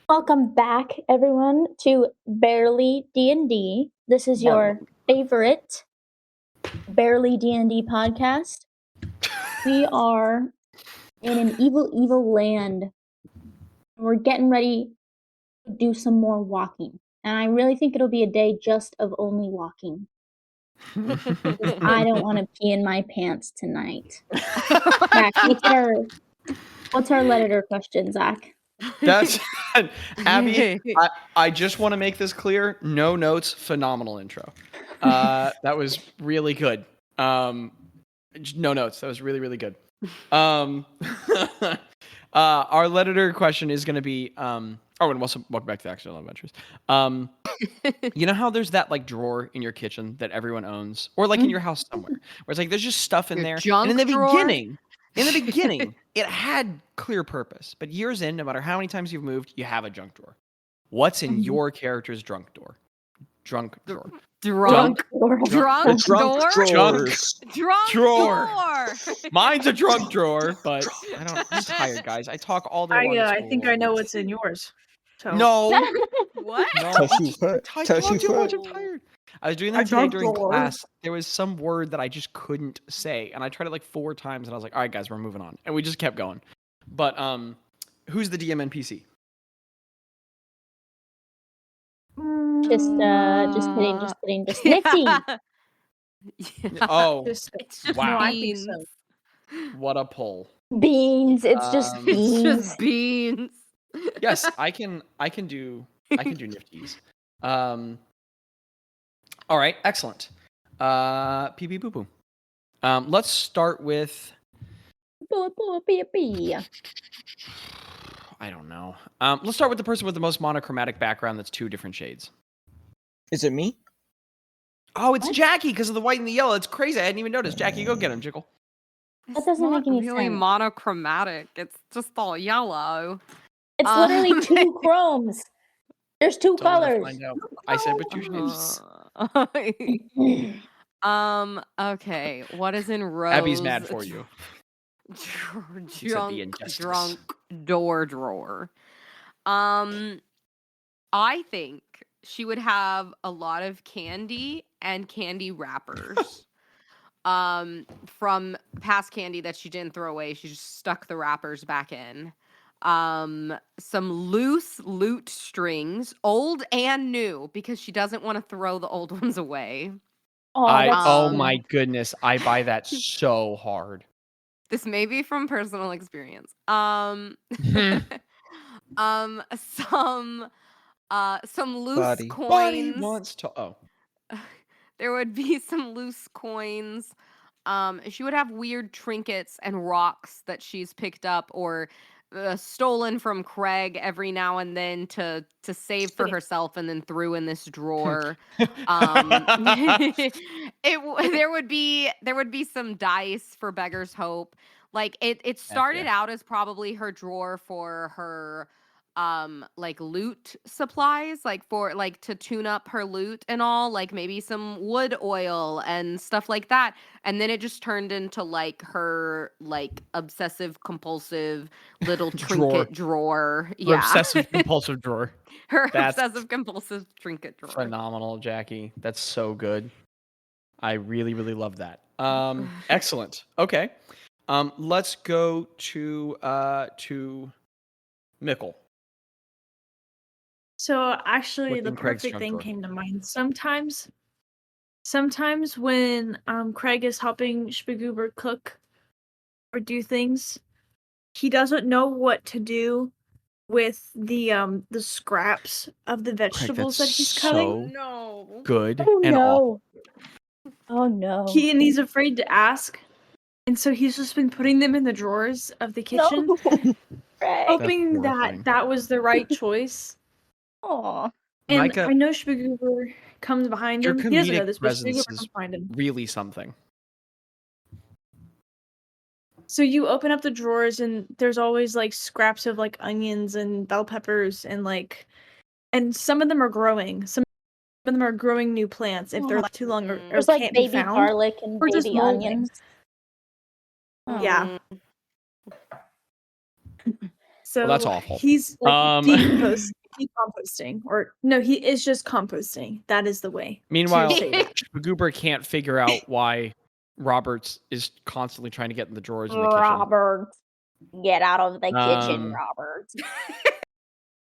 Welcome back, everyone, to Barely D&D. This is your favorite Barely D&D podcast. We are in an evil land. We're getting ready to do some more walking. And I really think it'll be a day just of only walking. I don't want to pee in my pants tonight. Zach, what's our letter question, Zach? That's Abby. I just want to make this clear. No notes. Phenomenal intro. That was really good. No notes. That was really, really good. Our letter question is going to be. And welcome back to Accidental Adventures. You know how there's that like drawer in your kitchen that everyone owns, or like in your house somewhere, where it's like there's just stuff in there. And in the beginning, it had clear purpose. But years in, no matter how many times you've moved, you have a junk drawer. What's in your character's drunk drawer? Drunk drawer. Drunk drawer. Mine's a drunk drawer, but I'm tired, guys. I talk all day long. I think I know what's in yours. So. No. What? No. I'm tired. I was doing that today during class. There was some word that I just couldn't say, and I tried it like 4 times, and I was like, "All right, guys, we're moving on," and we just kept going. But who's the DM NPC? Just kidding. Just Nifty. Oh, wow! I think so. What a pull. Beans. It's just beans. It's just beans. Yes, I can do nifties. All right, excellent. Pee pee poo poo. Let's start with. I don't know. Let's start with the person with the most monochromatic background. That's 2 different shades. Is it me? Oh, it's Jaci because of the white and the yellow. It's crazy. I hadn't even noticed. Jaci, go get him, Jickle. That doesn't make any really sense. Monochromatic. It's just all yellow. It's literally 2 chromes. There's 2 colors. Find out. I said with 2 shades. Okay. What is in Rose? Abby's mad for you. Drunk door drawer. I think she would have a lot of candy and candy wrappers. From past candy that she didn't throw away. She just stuck the wrappers back in. Some loose loot strings, old and new, because she doesn't want to throw the old ones away. Oh my goodness, I buy that so hard. This may be from personal experience. Some loose coins. There would be some loose coins. She would have weird trinkets and rocks that she's picked up or stolen from Craig every now and then to save for herself and then threw in this drawer. There would be some dice for Beggar's Hope. Like it started out as probably her drawer for her like loot supplies, like for like to tune up her loot and all, like maybe some wood oil and stuff like that. And then it just turned into like her like obsessive compulsive little trinket drawer. Yeah. Obsessive compulsive drawer. Obsessive compulsive trinket drawer. Phenomenal, Jaci. That's so good. I really, really love that. Excellent. Okay. Let's go to Mickle. So actually, the perfect thing came to mind. Sometimes when Craig is helping Spagoober cook or do things, he doesn't know what to do with the scraps of the vegetables that he's cutting. No. Good. Oh and no. Oh no. He's afraid to ask, and so he's just been putting them in the drawers of the kitchen, hoping that was the right choice. Aw. And Mika, I know Spagoober comes behind him. He doesn't know this, but Spagoober comes behind him. Really something. So you open up the drawers and there's always like scraps of like onions and bell peppers and some of them are growing. Some of them are growing new plants if they're too long or There's can't like be baby found. garlic and Or just baby molding. onions. Yeah. So that's awful. He's like decomposting, or no, he is just composting. That is the way. Meanwhile, to say that. Goober can't figure out why Roberts is constantly trying to get in the drawers in the kitchen. Robert, get out of the kitchen, Um, Robert.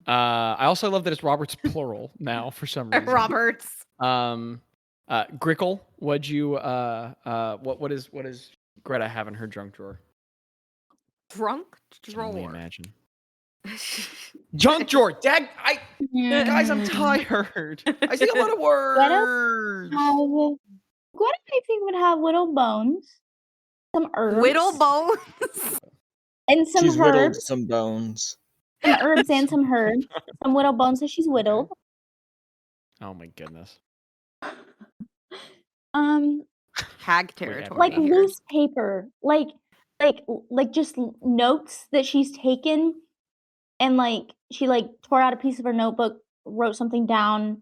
I also love that it's Roberts plural now for some reason. Roberts. Grickle, what'd you what is Greta have in her junk drawer? Drunk Can only drawer. imagine. Junk drawer. Guys, I'm tired. I see a lot of words. What I think would have whittled bones, some herbs, Whittle bones. and some She's whittled herbs. some bones. Some herbs and some herbs. Some whittled bones that she's whittled. Oh my goodness. Hag territory. Like here. loose paper, like just notes that she's taken, and like she like tore out a piece of her notebook, wrote something down,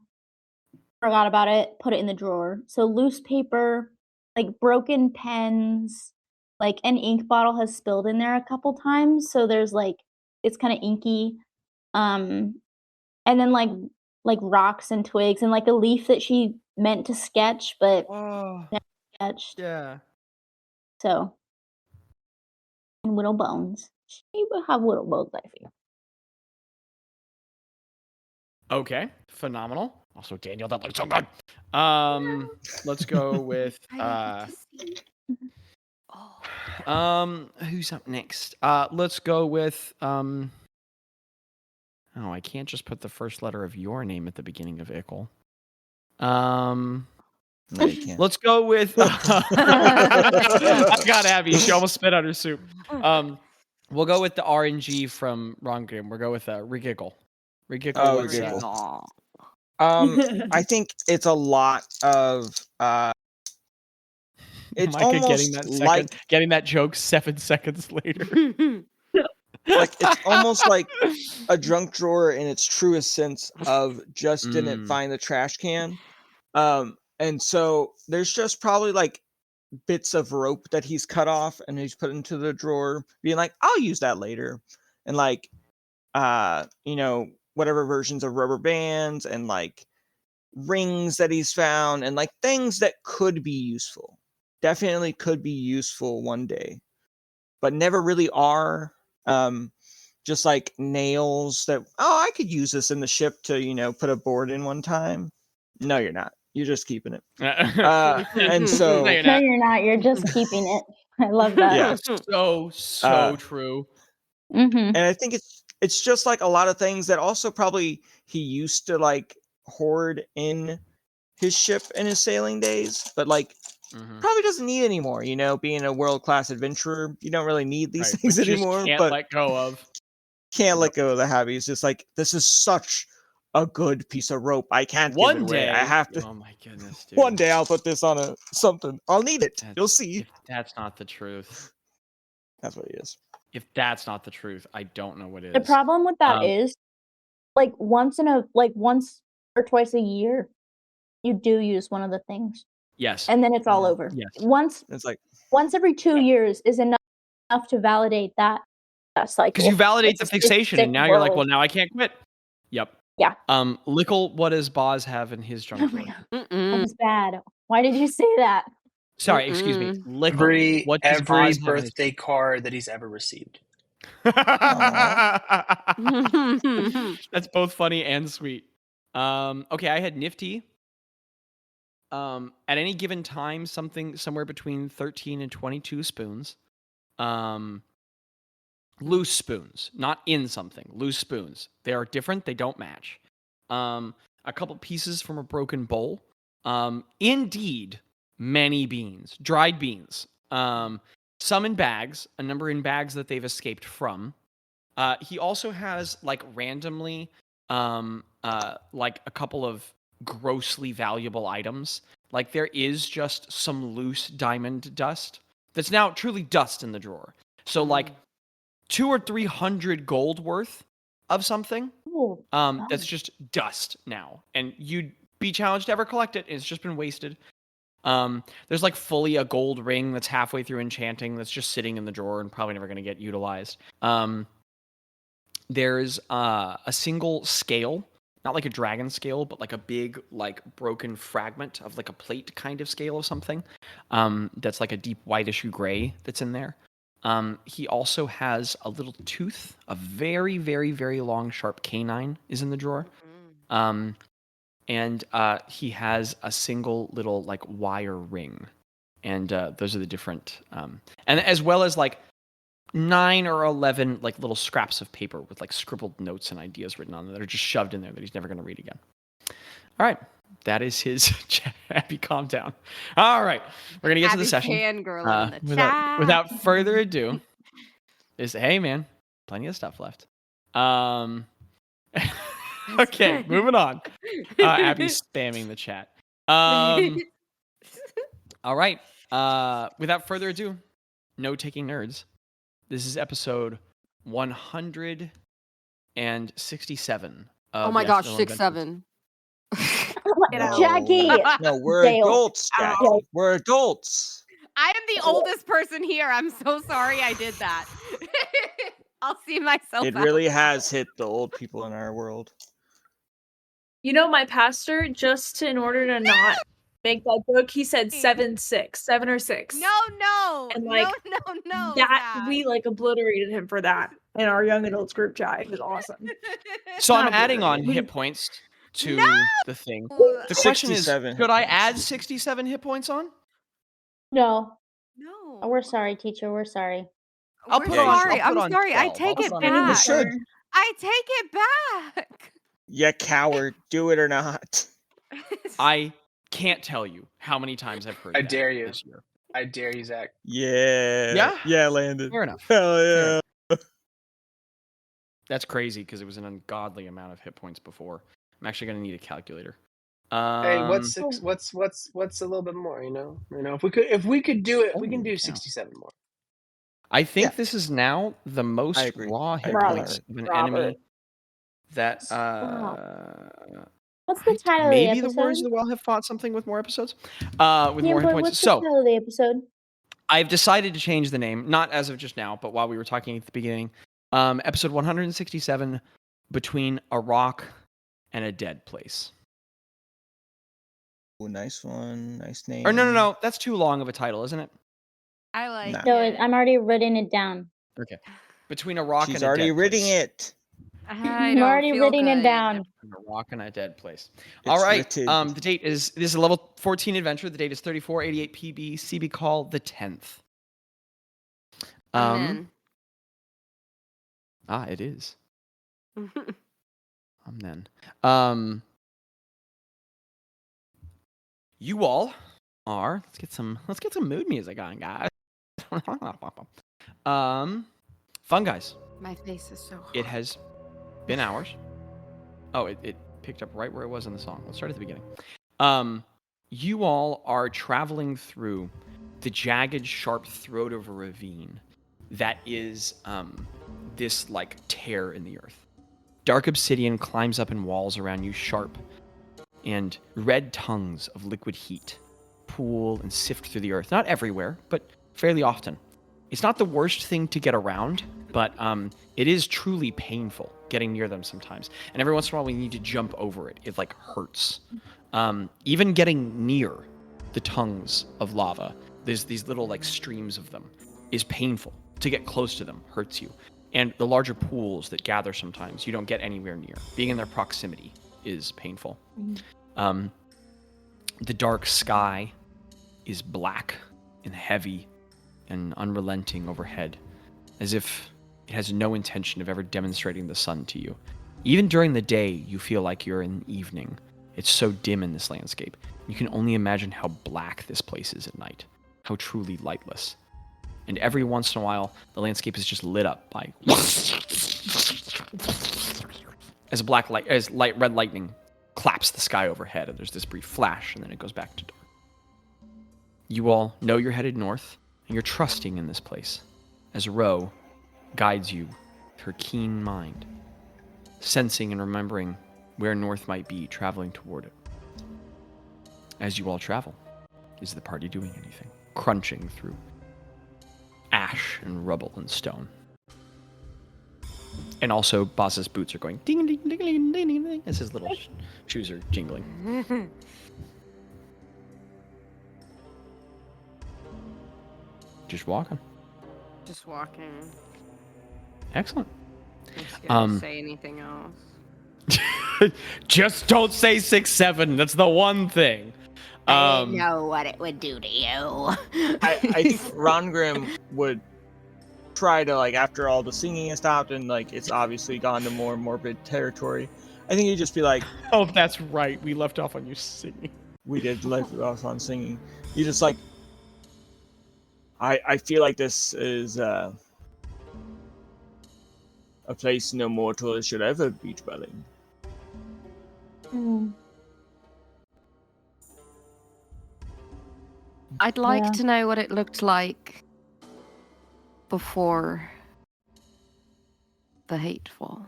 forgot about it, put it in the drawer. So loose paper, like broken pens, like an ink bottle has spilled in there a couple times, so there's like it's kind of inky, and then like rocks and twigs and like a leaf that she meant to sketch but never sketched. Yeah. So, and whittle bones. She would have whittle bones, I feel. Okay. Phenomenal. Also, Daniel, that looks so good. Let's go with who's up next? Let's go with oh, I can't just put the first letter of your name at the beginning of Ickle. No, you can't. Let's go with I got Abby. She almost spit out her soup. We'll go with the RNG from Ron Grimm. We'll go with Regiggle. Regiggle. Oh, what's Regiggle. I think it's a lot of it's Micah almost getting that joke 7 seconds later. like it's almost like a junk drawer in its truest sense of just didn't find the trash can. And so there's just probably like bits of rope that he's cut off and he's put into the drawer, being like, I'll use that later. And like whatever versions of rubber bands and like rings that he's found and like things that could be useful. Definitely could be useful one day, but never really are. Just like nails that, I could use this in the ship to, put a board in one time. No, you're not. You're just keeping it. And so No, you're not. You're just keeping it. I love that. Yeah. So true. Mm-hmm. And I think it's just like a lot of things that also probably he used to like hoard in his ship in his sailing days, but like probably doesn't need anymore. Being a world-class adventurer, you don't really need these things anymore. Can't let go of. Can't let go of the habit. It's just like, this is such a good piece of rope. I can't give it away. I have to. Oh my goodness, dude. One day I'll put this on something. I'll need it. You'll see. If that's not the truth. That's what it is. If that's not the truth, I don't know what is. The problem with that is, like once or twice a year, you do use one of the things. Yes. And then it's all over. Yes. Once every 2 years is enough to validate that cycle. Because you validate the fixation, and now you're like, well, now I can't quit. Yep. Yeah. Lickle, what does Bazz have in his junk drawer? That was bad. Why did you say that? Sorry, excuse me. Lickle, Every what does Bazz have in his- birthday card that he's ever received. That's both funny and sweet. Okay, I had Nifty. At any given time, somewhere between 13 and 22 spoons. Loose spoons, not in something. Loose spoons. They are different. They don't match. A couple pieces from a broken bowl. Indeed, many beans, dried beans. Some in bags, a number in bags that they've escaped from. He also has like randomly, like a couple of grossly valuable items. Like there is just some loose diamond dust that's now truly dust in the drawer. So like 200 or 300 gold worth of something. That's just dust now, and you'd be challenged to ever collect it. It's just been wasted. There's like fully a gold ring that's halfway through enchanting that's just sitting in the drawer and probably never going to get utilized. there's a single scale, not like a dragon scale, but like a big, like broken fragment of like a plate kind of scale of something. That's like a deep whitish gray that's in there. He also has a little tooth, a very, very, very long, sharp canine is in the drawer. And he has a single little like wire ring. And those are the different, and as well as like 9 or 11 like little scraps of paper with like scribbled notes and ideas written on them that are just shoved in there that he's never going to read again. All right. That is his Abby, calm down. All right. We're going to get to the session. Fangirl in the chat. Without further ado, hey man, plenty of stuff left. Okay, moving on. Abby's spamming the chat. All right. Without further ado, note-taking nerds. This is episode 167. Oh my gosh, 6-7. Jackie. No, we're Dale. adults, Jackie. We're adults. I am the oldest person here. I'm so sorry I did that. I'll see myself It out. really has hit the old people in our world. You know, my pastor, just in order to not make that joke, he said 7-6, 7 or 6. No. And like no. that, we like obliterated him for that in our young adults group chat. It was awesome. So I'm Not adding on obliterated. hit points to the thing. No. The question is, 67 should hit I points. add 67 hit points on? No. No. We're sorry, teacher. We're sorry. I'll We're put sorry. on- I'll put I'm on sorry. I 12. take I'll it put on You back. should. I take it back. You coward. Do it or not. I can't tell you how many times I've heard I that dare you. this year. I dare you, Zach. Yeah. Yeah? Yeah, Landon. Fair enough. Hell yeah. That's crazy because it was an ungodly amount of hit points before. I'm actually going to need a calculator. Hey, what's six? What's a little bit more? You know, if we could do it, we can Holy do cow. 67 more. I think Yeah. this is now the most I agree. raw hit Robert. points of an Robert. enemy that What's the title maybe of the the Warriors episode? of the Well have fought something with more episodes. With more hit but points. what's the So title of the episode? I've decided to change the name, not as of just now, but while we were talking at the beginning. Episode 167, Between a Rock and a Dead Place. Ooh, nice one. Nice name. Or no. That's too long of a title, isn't it? I like Nah. No, it. I'm already written it down. Okay. Between a Rock She's and a already Dead reading Place. it. I I'm don't already feel writing good. it down. Between a Rock and a Dead Place. It's All right. written. The date is, this is a level 14 adventure. The date is 3488 PB. CB call the 10th. I'm It is. in. Then. You all are. Let's get some mood music on, guys. Fun guys. My face is so hot. It has been hours. Oh, it picked up right where it was in the song. Let's start at the beginning. You all are traveling through the jagged, sharp throat of a ravine that is this like tear in the earth. Dark obsidian climbs up in walls around you, sharp, and red tongues of liquid heat pool and sift through the earth. Not everywhere, but fairly often. It's not the worst thing to get around, but it is truly painful getting near them sometimes. And every once in a while, we need to jump over it. It like hurts. Even getting near the tongues of lava, there's these little like streams of them, is painful. To get close to them hurts you. And the larger pools that gather sometimes, you don't get anywhere near. Being in their proximity is painful. The dark sky is black and heavy and unrelenting overhead, as if it has no intention of ever demonstrating the sun to you. Even during the day, you feel like you're in evening. It's so dim in this landscape. You can only imagine how black this place is at night, how truly lightless. And every once in a while, the landscape is just lit up by as red lightning claps the sky overhead, and there's this brief flash, and then it goes back to dark. You all know you're headed north, and you're trusting in this place, as Ro guides you with her keen mind, sensing and remembering where north might be, traveling toward it. As you all travel, is the party doing anything? Crunching through ash and rubble and stone. And also, Bazz's boots are going ding, ding, ding, ding, ding, ding, ding, as his little shoes are jingling. Just walking. Just walking. Excellent. I'm scared to say anything else. Just don't say 6'7". That's the one thing. I didn't know what it would do to you. I think Rongrim would try to, like, after all the singing has stopped and, like, it's obviously gone to more morbid territory, I think he'd just be like, oh, that's right. We left off on you singing. We did left off on singing. You just like, I feel like this is a place no mortal should ever be dwelling. I'd like to know what it looked like before the hateful.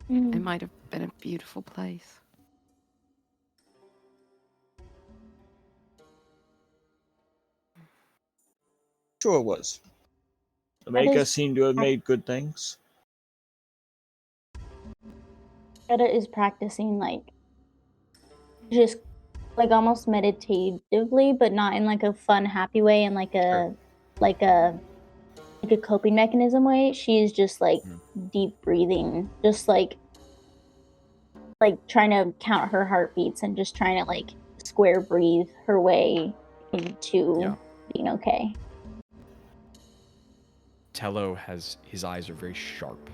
It might have been a beautiful place. Sure it was. Omega seemed to have made good things. Gretta is practicing, like, just, like, almost meditatively, but not in, like, a fun, happy way, and like a coping mechanism way. She's just, like, deep breathing, just, like trying to count her heartbeats and just trying to, like, square breathe her way into being okay. Tello his eyes are very sharp.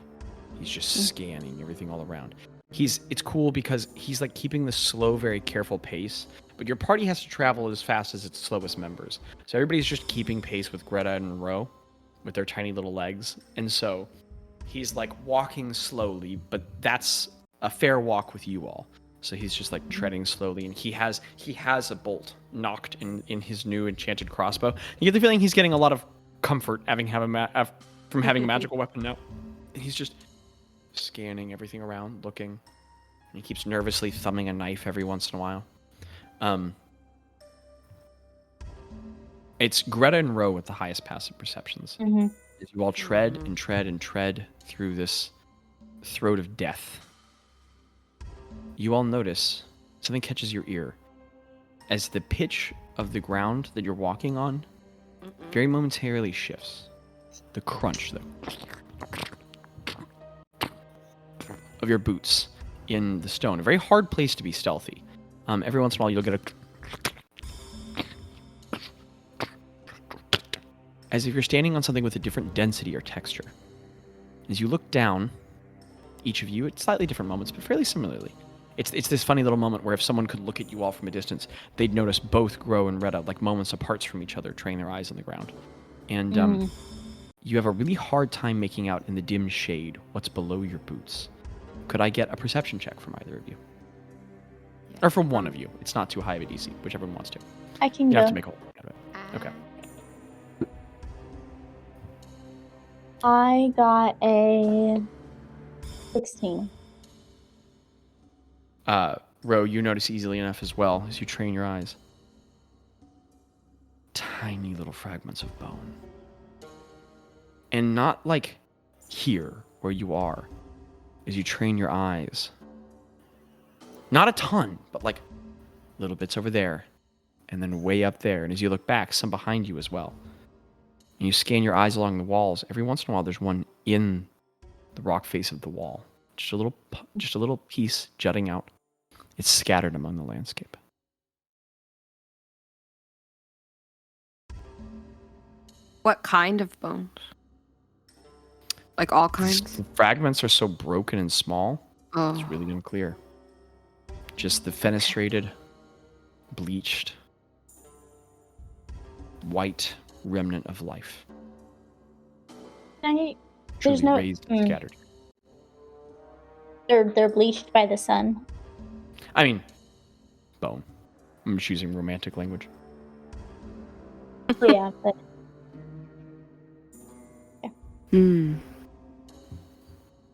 He's just scanning everything all around. It's cool because he's, like, keeping the slow, very careful pace, but your party has to travel as fast as its slowest members. So everybody's just keeping pace with Gretta and Ro with their tiny little legs. And so he's, like, walking slowly, but that's a fair walk with you all. So he's just, like, treading slowly, and he has a bolt knocked in his new enchanted crossbow. You get the feeling he's getting a lot of comfort from having a magical weapon now. And he's just scanning everything around, looking. And he keeps nervously thumbing a knife every once in a while. It's Gretta and Ro with the highest passive perceptions. As you all tread and tread and tread through this throat of death, you all notice something catches your ear. As the pitch of the ground that you're walking on very momentarily shifts. The crunch, though, of your boots in the stone. A very hard place to be stealthy. Every once in a while, you'll get as if you're standing on something with a different density or texture. As you look down, each of you, at slightly different moments, but fairly similarly, it's this funny little moment where if someone could look at you all from a distance, they'd notice both Gro and Gretta, like, moments apart from each other, training their eyes on the ground. And you have a really hard time making out in the dim shade what's below your boots. Could I get a perception check from either of you? Or from one of you. It's not too high of a DC, whichever one wants to. I can You go. have to make a whole out of it. Okay. I got a 16. Ro, you notice easily enough as well as you train your eyes. Tiny little fragments of bone. And not like here where you are, as you train your eyes. Not a ton, but like little bits over there, and then way up there. And as you look back, some behind you as well. And you scan your eyes along the walls. Every once in a while, there's one in the rock face of the wall. Just a little piece jutting out. It's scattered among the landscape. What kind of bones? Like all kinds? The fragments are so broken and small, Oh. it's really unclear. Just the fenestrated, bleached, white remnant of life. There's Truly no. raised and scattered. They're bleached by the sun. I mean, bone. I'm just using romantic language. Yeah, but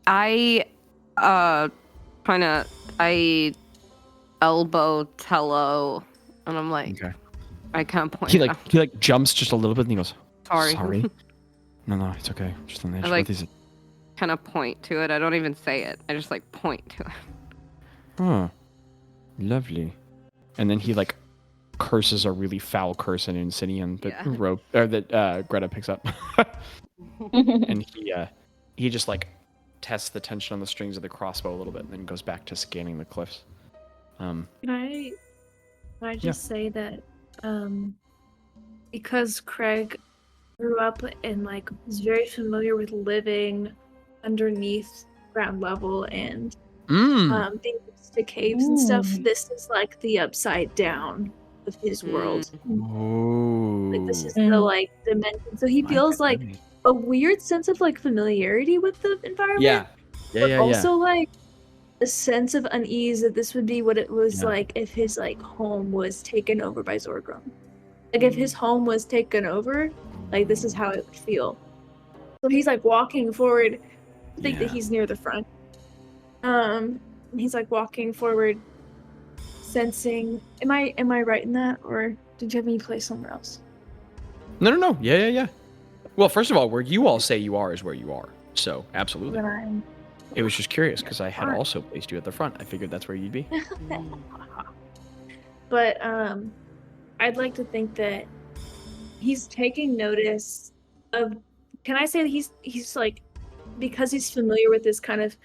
I elbow Tello, and I'm like, Okay. I can't point. He jumps just a little bit and he goes, Sorry. Sorry. No, it's okay. Just on the edge. I like- What is it? kind of point to it. I don't even say it. I just like point to it. Huh. Lovely. And then he like curses a really foul curse in Insidian that Greta picks up. And he just like tests the tension on the strings of the crossbow a little bit and then goes back to scanning the cliffs. Can I just say that because Craig grew up and like was very familiar with living underneath ground level and being used to caves and stuff, this is like the upside down of his world. Like this is the like dimension. So he feels like a weird sense of like familiarity with the environment. But also like a sense of unease that this would be what it was like if his like home was taken over by Zorgrim. Like if his home was taken over, like this is how it would feel. So he's like walking forward. I think that he's near the front. He's like walking forward, sensing. Am I right in that, or did you have me play somewhere else? No. Yeah. Well, first of all, where you all say you are is where you are. So absolutely. It was just curious because I had also placed you at the front. I figured that's where you'd be. But I'd like to think that he's taking notice of. Can I say that he's like, because he's familiar with this kind of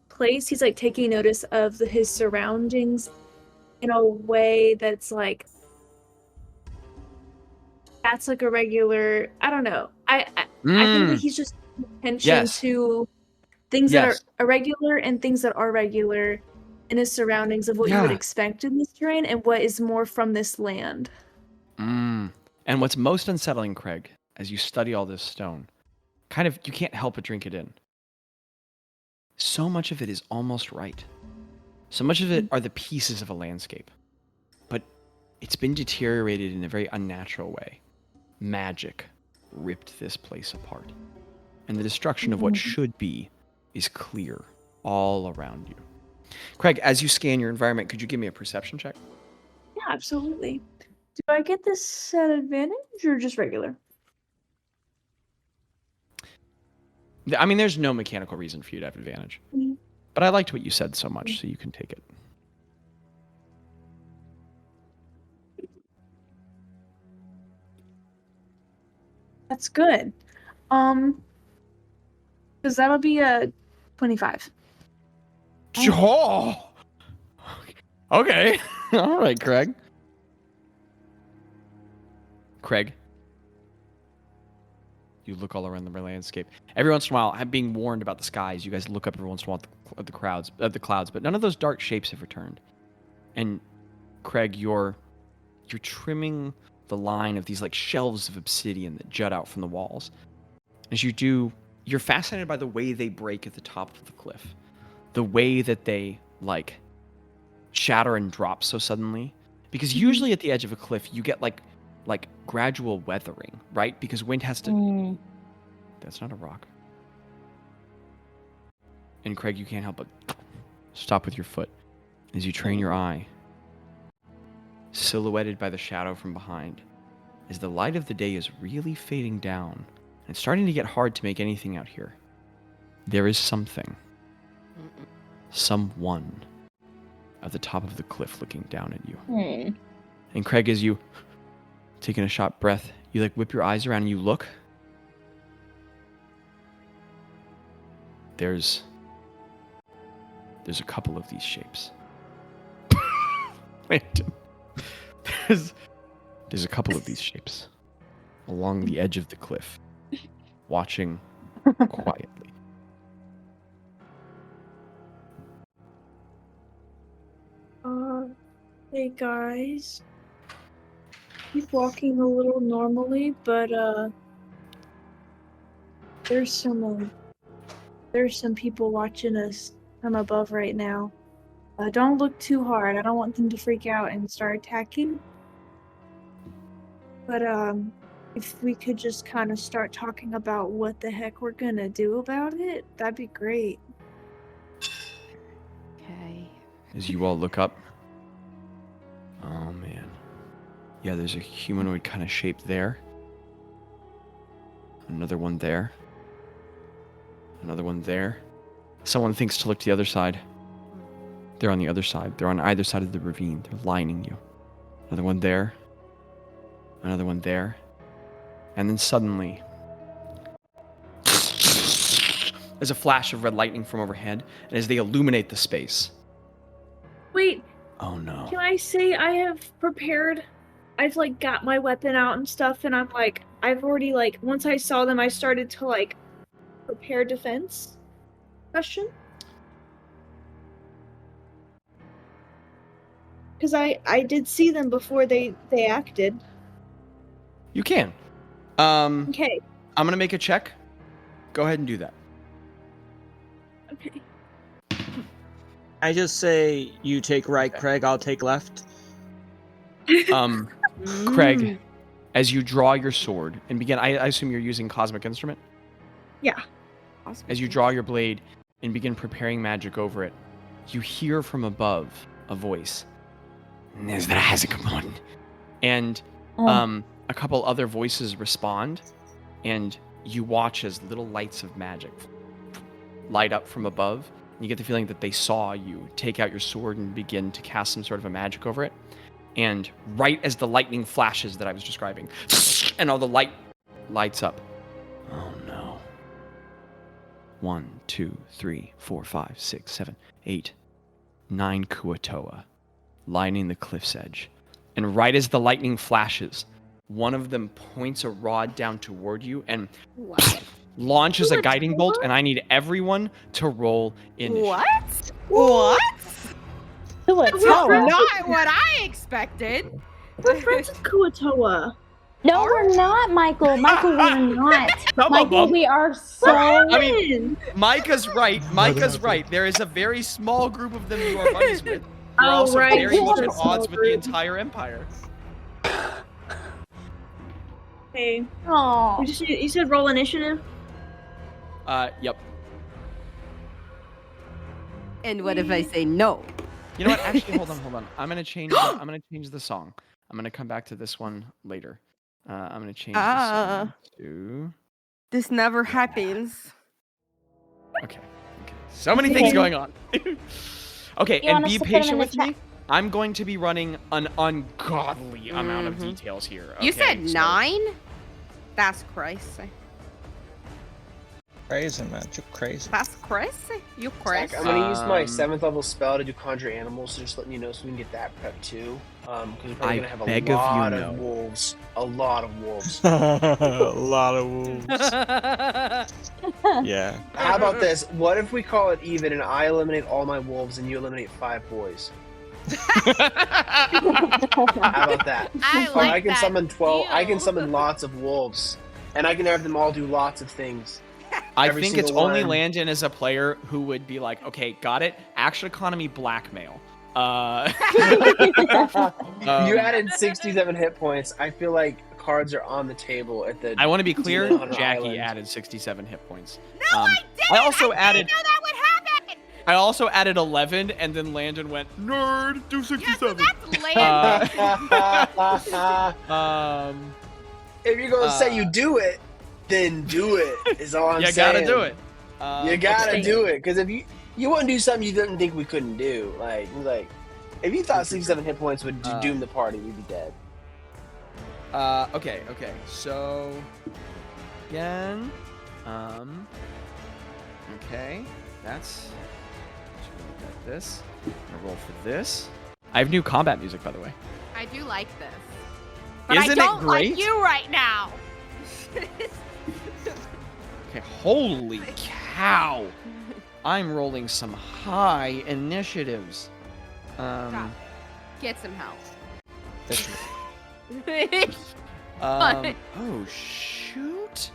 place, he's like taking notice of his surroundings in a way that's like, that's like a regular. I don't know. I think that he's just paying attention to things that are irregular and things that are regular in his surroundings of what you would expect in this terrain and what is more from this land. And what's most unsettling, Craig, as you study all this stone, kind of you can't help but drink it in. So much of it is almost right. So much of it are the pieces of a landscape. But it's been deteriorated in a very unnatural way. Magic ripped this place apart. And the destruction of what should be is clear all around you. Craig, as you scan your environment, could you give me a perception check? Yeah, absolutely. Do I get this at advantage or just regular? I mean, there's no mechanical reason for you to have advantage. But I liked what you said so much, so you can take it. That's good. Because that'll be a 25. Oh! Okay. All right, Craig. You look all around the landscape. Every once in a while, I'm being warned about the skies. You guys look up every once in a while at the clouds, but none of those dark shapes have returned. And Craig, you're trimming the line of these like shelves of obsidian that jut out from the walls. As you do, you're fascinated by the way they break at the top of the cliff, the way that they like shatter and drop so suddenly. Because usually at the edge of a cliff, you get like gradual weathering, right? Because wind has to. That's not a rock. And Craig, you can't help but stop with your foot as you train your eye, silhouetted by the shadow from behind, as the light of the day is really fading down and it's starting to get hard to make anything out here. There is something, someone at the top of the cliff looking down at you. And Craig, as you taking a short breath, you like whip your eyes around and you look. There's a couple of these shapes. Landon. There's a couple of these shapes along the edge of the cliff, watching quietly. Hey guys. Keep walking a little normally, but there's some people watching us from above right now. Don't look too hard. I don't want them to freak out and start attacking. But if we could just kind of start talking about what the heck we're gonna do about it, that'd be great. Okay. As you all look up, oh man. Yeah, there's a humanoid kind of shape there. Another one there. Another one there. Someone thinks to look to the other side. They're on the other side. They're on either side of the ravine. They're lining you. Another one there. Another one there. And then suddenly, there's a flash of red lightning from overhead, and as they illuminate the space. Wait. Oh no. Can I say I have prepared? I've like got my weapon out and stuff, and I'm like, I've already like, once I saw them, I started to like prepare defense. Question? Because I did see them before they acted. You can. Okay. I'm gonna make a check. Go ahead and do that. Okay. I just say you take right, Craig. I'll take left. Craig, as you draw your sword and begin, I assume you're using Cosmic Instrument? Yeah. As you draw your blade and begin preparing magic over it, you hear from above a voice. And a couple other voices respond, and you watch as little lights of magic light up from above. And you get the feeling that they saw you take out your sword and begin to cast some sort of a magic over it. And right as the lightning flashes that I was describing, and all the light lights up. Oh no. 1, 2, 3, 4, 5, 6, 7, 8, 9 Kuatoa lining the cliff's edge. And right as the lightning flashes, one of them points a rod down toward you and launches a guiding bolt, and I need everyone to roll initiative. What? Kuatoa. Not what I expected. We're friends with Kuatoa. No, we're not, Michael. Michael, we're not. Michael, we are so... I mean, Micah's right. Micah's right. There is a very small group of them you are buddies with. You're also very much at odds with the entire empire. Hey. Aww. You said roll initiative? Yep. And what if I say no? You know what? Actually, hold on. I'm gonna change the song. I'm gonna come back to this one later. I'm gonna change the song to... This never happens. Okay. So many things going on. Okay, and be patient with me. I'm going to be running an ungodly amount of details here. Okay? You said 9? That's crazy. Crazy, man. You're crazy. That's crazy. You crazy. Zach, I'm gonna use my 7th level spell to do Conjure Animals, so just letting you know so we can get that prep too. Because we're probably gonna have a lot of wolves. A lot of wolves. A lot of wolves. Yeah. How about this? What if we call it even and I eliminate all my wolves and you eliminate 5 boys? How about that? I can summon 12. I can summon lots of wolves, and I can have them all do lots of things. I think it's only Landon as a player who would be like, okay, got it. Action economy blackmail. You added 67 hit points. I feel like cards are on the table at the. I want to be clear. Jackie added 67 hit points. No, I didn't. I also added. Know that would happen. I also added 11, and then Landon went, nerd, do 67. Yeah, so that's Landon. If you're gonna say you do it, then do it. Is all I'm saying. You gotta do it. You gotta do it, because if you wouldn't do something you didn't think we couldn't do, like if you thought 67 hit points would doom the party, we'd be dead. Okay. So again, okay, that's. Got this. I'm gonna roll for this. I have new combat music, by the way. I do like this. But Isn't I don't it great? like you right now. Okay, holy cow. I'm rolling some high initiatives. Get some help. Oh shoot.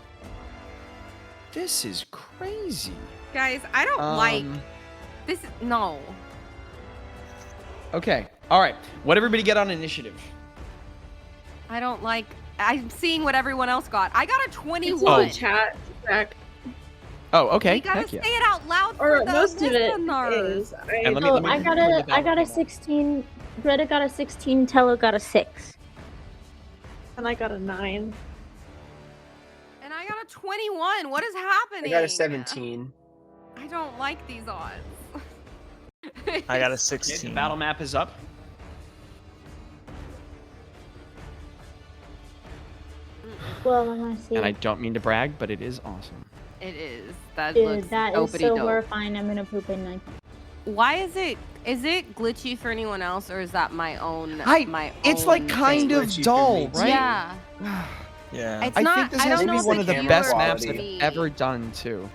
This is crazy. Guys, I don't like this. No. Okay. All right. What everybody get on initiative? I don't like. I'm seeing what everyone else got. I got a 21. Oh, chat, Zach. Oh, okay. You gotta Heck say yeah. it out loud for the most of it listeners. is. And let me I got a 16. Greta got a 16. Tello got a 6. And I got a 9. And I got a 21. What is happening? I got a 17. I don't like these odds. I got a Okay, 16. the battle map is up. Well, I want to see. And I don't mean to brag, but it is awesome. It is. That Dude, looks that is so dope. horrifying. I'm gonna poop in like. Why is it glitchy for anyone else, or is that my own? It's like kind of Glitchy for dull, me, too. right? Yeah. Yeah. It's I not, think this I has don't to know be if one of it's the you best or maps I've me. ever done, too.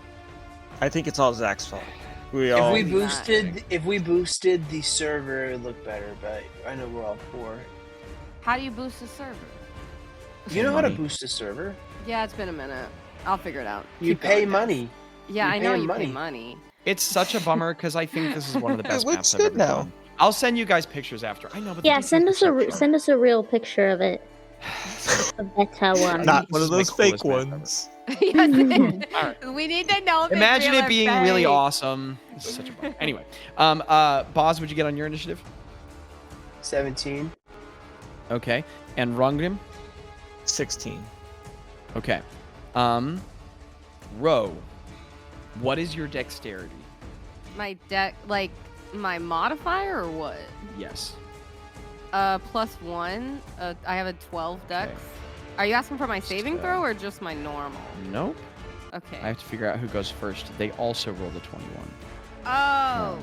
I think it's all Zach's fault. We If all. we boosted the server, it would look better. But I know we're all poor. How do you boost a server? You know how to Money. boost a server? Yeah, it's been a minute. I'll figure it out. You Keep pay going, guys. money. Yeah, You I know pay you money. pay money. It's such a bummer because I think this is one of the best It looks maps I've good ever now. done. I'll send you guys pictures after. I know, but the Yeah, details send are us a real picture of it. A beta one. Not This one is of my those fake coolest map ever. ones. Yes. We need to know if Imagine it's real it or being really fake. awesome. This is such a bummer. Anyway, Bazz, would you get on your initiative? 17. Okay, and Rungrim? 16. Okay. Ro, what is your dexterity? My deck, like my modifier or what? Yes. +1. I have a 12 dex. Okay. Are you asking for my saving So- throw or just my normal? Nope. Okay. I have to figure out who goes first. They also rolled a 21. Oh.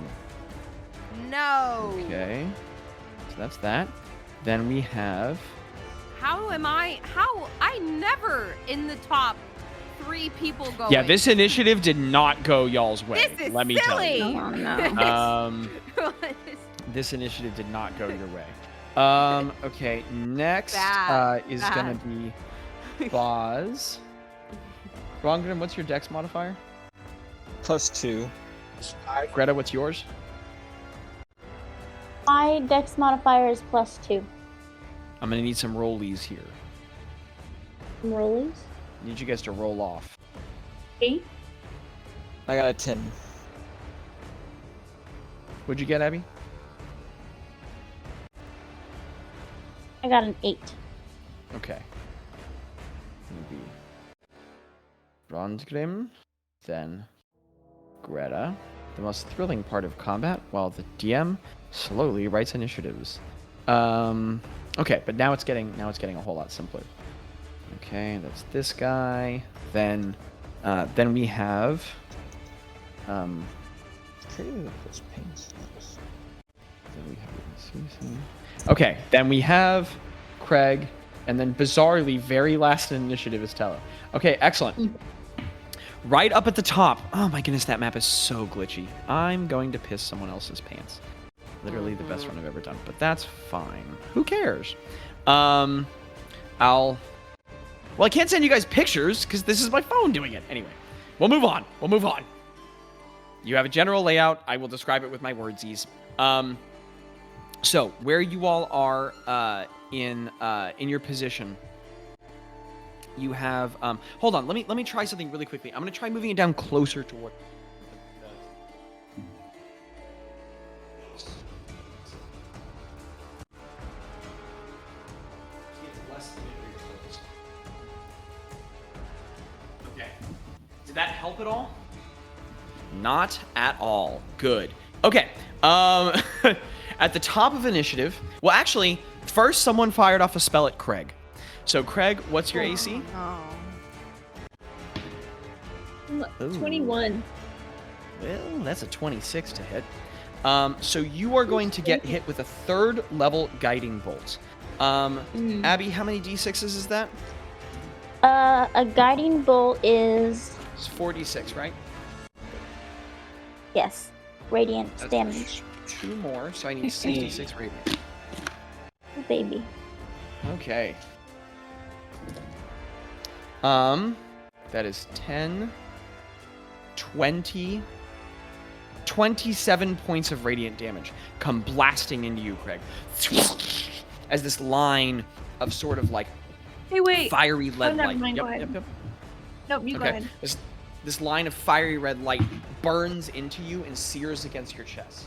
No. Okay. So that's that. Then we have... How I never in the top 3 people going. Yeah, this initiative did not go y'all's way. This is let me tell you. silly. Oh, no. This initiative did not go your way. Okay, next Bad, is bad. gonna be Bazz. Rongren, what's your dex modifier? +2. Greta, what's yours? My dex modifier is +2. I'm gonna need some rollies here. Rollies. Need you guys to roll off. 8. I got a 10. What'd you get, Abby? I got an 8. Okay. Gonna be Rongrim, then Greta. The most thrilling part of combat, while the DM slowly writes initiatives. Okay, but now it's getting a whole lot simpler. Okay, that's this guy. Then we have Okay, then we have Craig, and then bizarrely, very last in initiative is Tello. Okay, excellent. Right up at the top. Oh my goodness, that map is so glitchy. I'm going to piss someone else's pants. Literally the best one I've ever done, but that's fine. Who cares? Well, I can't send you guys pictures because this is my phone doing it. Anyway, we'll move on. You have a general layout. I will describe it with my wordsies. So where you all are in your position, you have. Hold on. Let me try something really quickly. I'm gonna try moving it down closer to what. Okay. Did that help at all? Not at all. Good. Okay. At the top of initiative. Well, actually, first someone fired off a spell at Craig. So, Craig, what's your AC? Oh. 21. Well, that's a 26 to hit. So you are going to get hit with a 3rd level guiding bolt. Abby, how many d6s is that? A guiding bolt is It's 4d6, right? yes, radiant That's damage. 2 more, so I need 66 radiant. Oh, baby. Okay. That is 10, 20, 27 points of radiant damage come blasting into you, Craig. As this line of sort of like Hey, wait. fiery lead never light. mind, go ahead. Nope, you go ahead. This line of fiery red light burns into you and sears against your chest.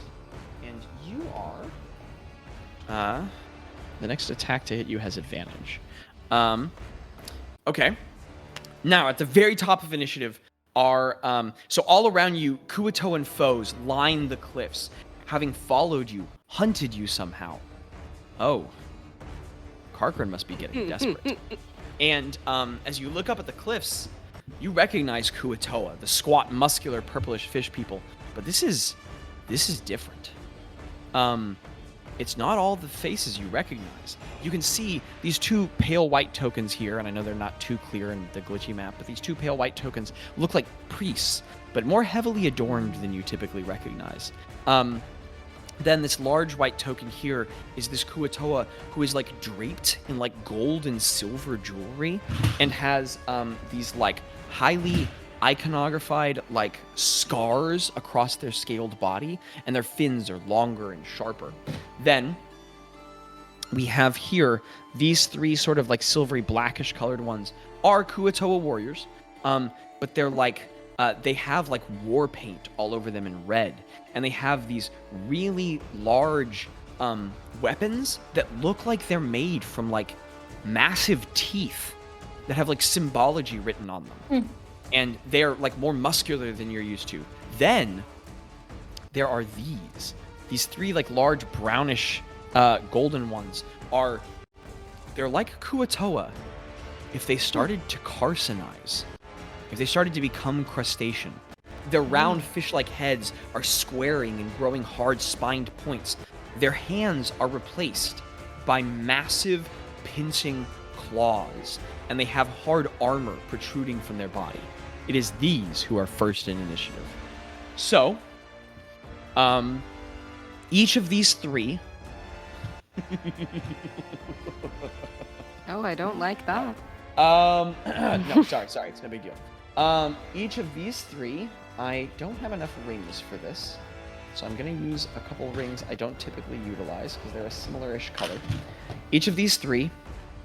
And you are... the next attack to hit you has advantage. Okay. Now, at the very top of initiative, are so all around you, Kuatoan foes line the cliffs, having followed you, hunted you somehow. Oh, Karkrin must be getting desperate. And as you look up at the cliffs, you recognize Kuatoa, the squat, muscular, purplish fish people. But this is different. It's not all the faces you recognize. You can see these two pale white tokens here, and I know they're not too clear in the glitchy map, but these two pale white tokens look like priests, but more heavily adorned than you typically recognize. Then this large white token here is this Kuatoa who is like draped in like gold and silver jewelry and has these like highly iconographied like scars across their scaled body, and their fins are longer and sharper. Then we have here these three sort of like silvery blackish colored ones are Kuatoa warriors, but they're like they have like war paint all over them in red, and they have these really large weapons that look like they're made from like massive teeth that have like symbology written on them. And they're like more muscular than you're used to. Then there are these three like large brownish golden ones they're like Kuatoa if they started to carcinize, if they started to become crustacean. Their round fish-like heads are squaring and growing hard spined points. Their hands are replaced by massive pinching claws, and they have hard armor protruding from their body. It is these who are first in initiative. So, each of these three... Oh, I don't like that. No, sorry, it's no big deal. Each of these three, I don't have enough rings for this, so I'm going to use a couple rings I don't typically utilize because they're a similar-ish color. Each of these three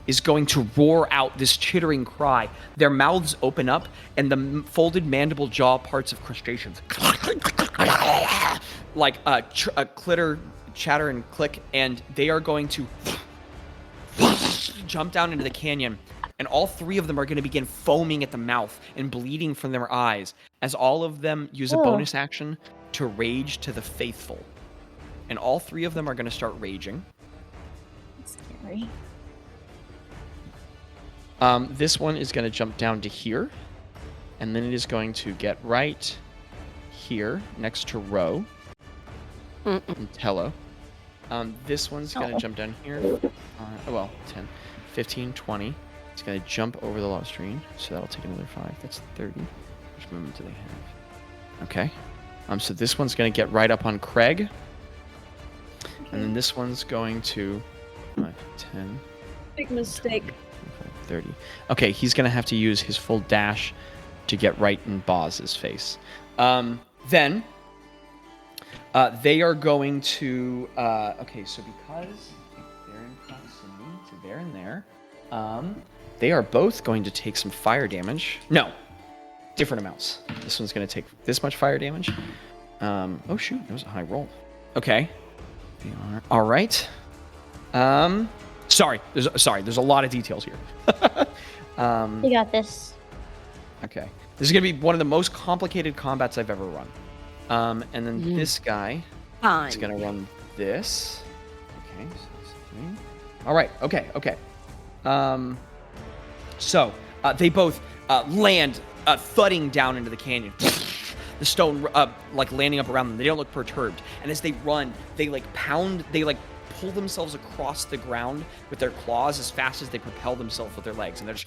is going to roar out this chittering cry. Their mouths open up, and the folded mandible jaw parts of crustaceans like a clitter, chatter, and click, and they are going to jump down into the canyon, and all three of them are going to begin foaming at the mouth and bleeding from their eyes as all of them use a bonus action to rage to the faithful. And all three of them are going to start raging. That's scary. This one is going to jump down to here, and then it is going to get right here next to Ro and Tello. This one's going to jump down here. 10, 15, 20. It's going to jump over the lava stream, so that'll take another 5. That's 30. Which movement do they have? Okay. So this one's going to get right up on Craig. And then this one's going to 10. Big mistake. 30. Okay, he's going to have to use his full dash to get right in Bazz's face. Then they are going to... okay, so because they're in proximity to there and there, they are both going to take some fire damage. No, different amounts. This one's going to take this much fire damage. Oh, shoot, that was a high roll. Okay. They are... All right. Sorry, there's a lot of details here. You got this. Okay. This is going to be one of the most complicated combats I've ever run. And then this guy is going to run this. Okay. All right. Okay. So they both land thudding down into the canyon. The stone like landing up around them. They don't look perturbed. And as they run, they pull themselves across the ground with their claws as fast as they propel themselves with their legs, and they're just...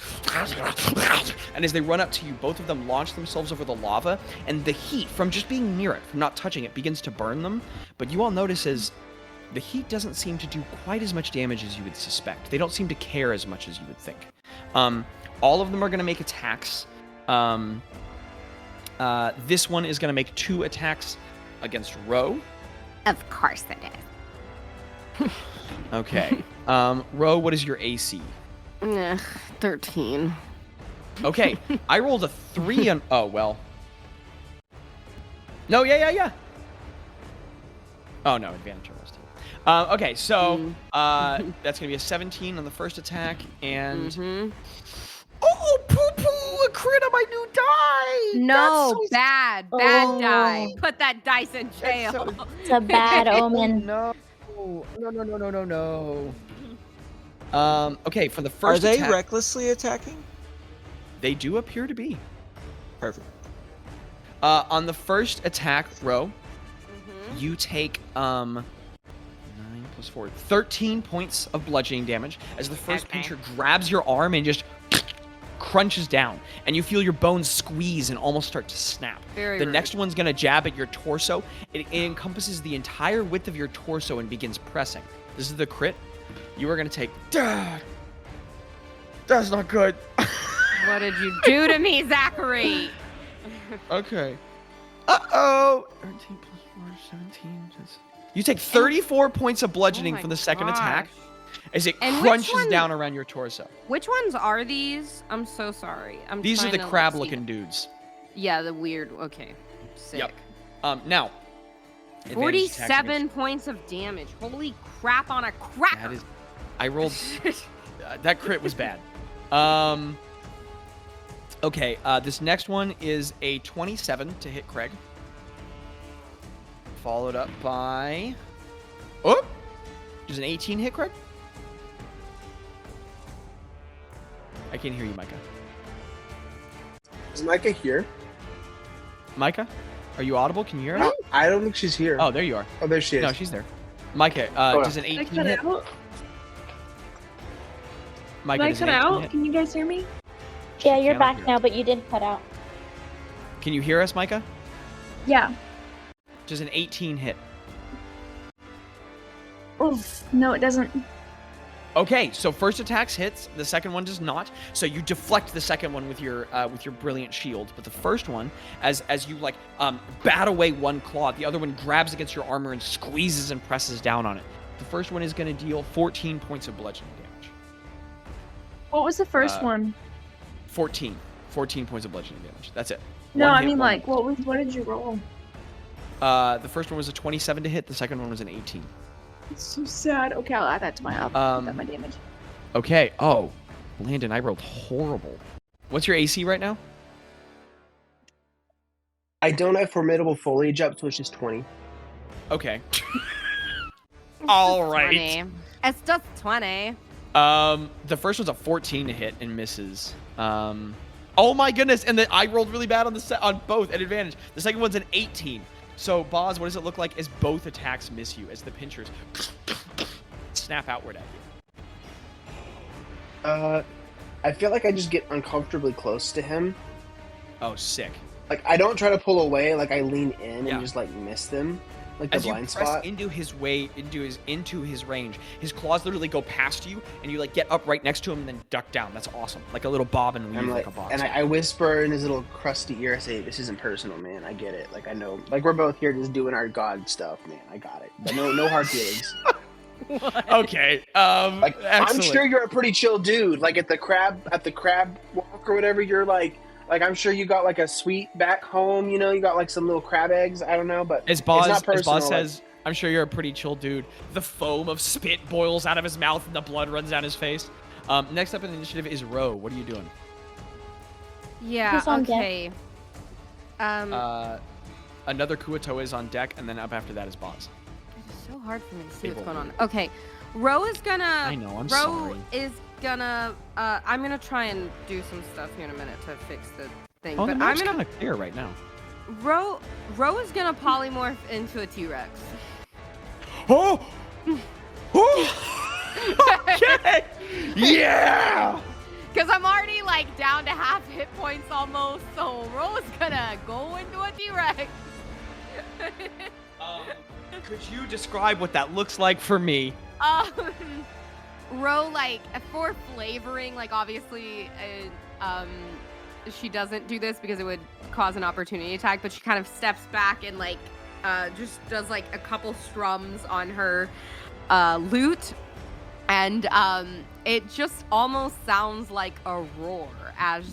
And as they run up to you, both of them launch themselves over the lava, and the heat from just being near it, from not touching it, begins to burn them. But you all notice as the heat doesn't seem to do quite as much damage as you would suspect. They don't seem to care as much as you would think. All of them are going to make attacks. This one is going to make 2 attacks against Ro. Of course it is. Okay. Ro, what is your AC? 13. Okay. I rolled a 3 on... Oh, well. No, yeah. Oh, no, advantage rolls too. Okay, so that's going to be a 17 on the first attack, and... Oh, poo-poo! A crit on my new die. No, That's so bad Oh. die. Put that dice in jail. It's a bad omen. No. Okay, for the Are first they attack, recklessly attacking? they do appear to be. Perfect. On the first attack row, Mhm. you take 9 plus 4, 13 points of bludgeoning damage as the first Okay. pincher grabs your arm and just crunches down, and you feel your bones squeeze and almost start to snap. Very The rude. next one's gonna jab at your torso. It encompasses the entire width of your torso and begins pressing. This is the crit. You are gonna take. That's not good. What did you do to me, Zachary? Okay. Uh-oh. 13 plus 4, 17. You take 34 points of bludgeoning Oh my from the second attack gosh. as it And which crunches one- down around your torso. Which ones are these? I'm so sorry. These are trying the to, like, crab-looking see. dudes. Yeah, the weird. Okay. Sick. Yep. Now. advantage attacks 47 points of damage. Holy crap on a against- cracker. That is. I rolled. That crit was bad. Okay. This next one is a 27 to hit Craig. Followed up by. Oh! Does an 18 hit Craig? I can't hear you, Micah. Is Micah here? Micah? Are you audible? Can you hear us? I don't think she's here. Oh, there you are. Oh, there she is. No, she's there. Micah, Hold does on. an Did I 18 cut hit? out? Micah, Did I does an cut 18 out? hit? Can you guys hear me? Yeah, you're cannot back hear now, us. but you did cut out. Can you hear us, Micah? Yeah. Does an 18 hit? Oof. No, it doesn't. Okay, so first attack's hits, the second one does not. So you deflect the second one with your brilliant shield, but the first one, as you like bat away one claw, the other one grabs against your armor and squeezes and presses down on it. The first one is going to deal 14 points of bludgeoning damage. What was the first one? 14 points of bludgeoning damage. That's it. No, One I hit, mean, one like, what did you roll? The first one was a 27 to hit. The second one was an 18. It's so sad. Okay, I'll add that to my my damage. Okay. Oh, Landon, I rolled horrible. What's your AC right now? I don't have formidable foliage up, so it's just 20. Okay. All right. 20. It's just 20. The first one's a 14 to hit and misses. Oh my goodness! And then I rolled really bad on on both at advantage. The second one's an 18. So, Bazz, what does it look like as both attacks miss you, as the pinchers snap outward at you? I feel like I just get uncomfortably close to him. Oh, sick. Like, I don't try to pull away, like, I lean in Yeah. and just, like, miss them. Like, the As you blind press spot. into his range, his claws literally go past you, and you like get up right next to him and then duck down. That's awesome, like a little bob and weave, I'm like like, a box. and I whisper in his little crusty ear, I say, "This isn't personal, man. I get it. Like, I know. Like, we're both here just doing our god stuff, man. I got it. But no hard feelings. Okay. Like, I'm excellent. sure you're a pretty chill dude. Like at the crab walk or whatever, you're like I'm sure you got like a sweet back home. You know, you got like some little crab eggs. I don't know, but As it's not personal. Bazz says, I'm sure you're a pretty chill dude. The foam of spit boils out of his mouth and the blood runs down his face. Next up in the initiative is Ro. What are you doing? Yeah, Who's on deck? okay. Another Kuatoa is on deck, and then up after that is Bazz. It's so hard for me to see They what's roll going on. Okay. Ro is gonna. I know, I'm Ro sorry. is gonna. I'm gonna try and do some stuff here in a minute to fix the thing. Oh, the but I'm map's gonna. kind of clear right now. Ro is gonna polymorph into a T-Rex. Oh! Okay! Yeah! Because I'm already like down to half hit points almost, so Ro is gonna go into a T-Rex. Could you describe what that looks like for me? Ro, like, for flavoring, like, obviously, she doesn't do this because it would cause an opportunity attack, but she kind of steps back and, like, just does, like, a couple strums on her lute, and it just almost sounds like a roar as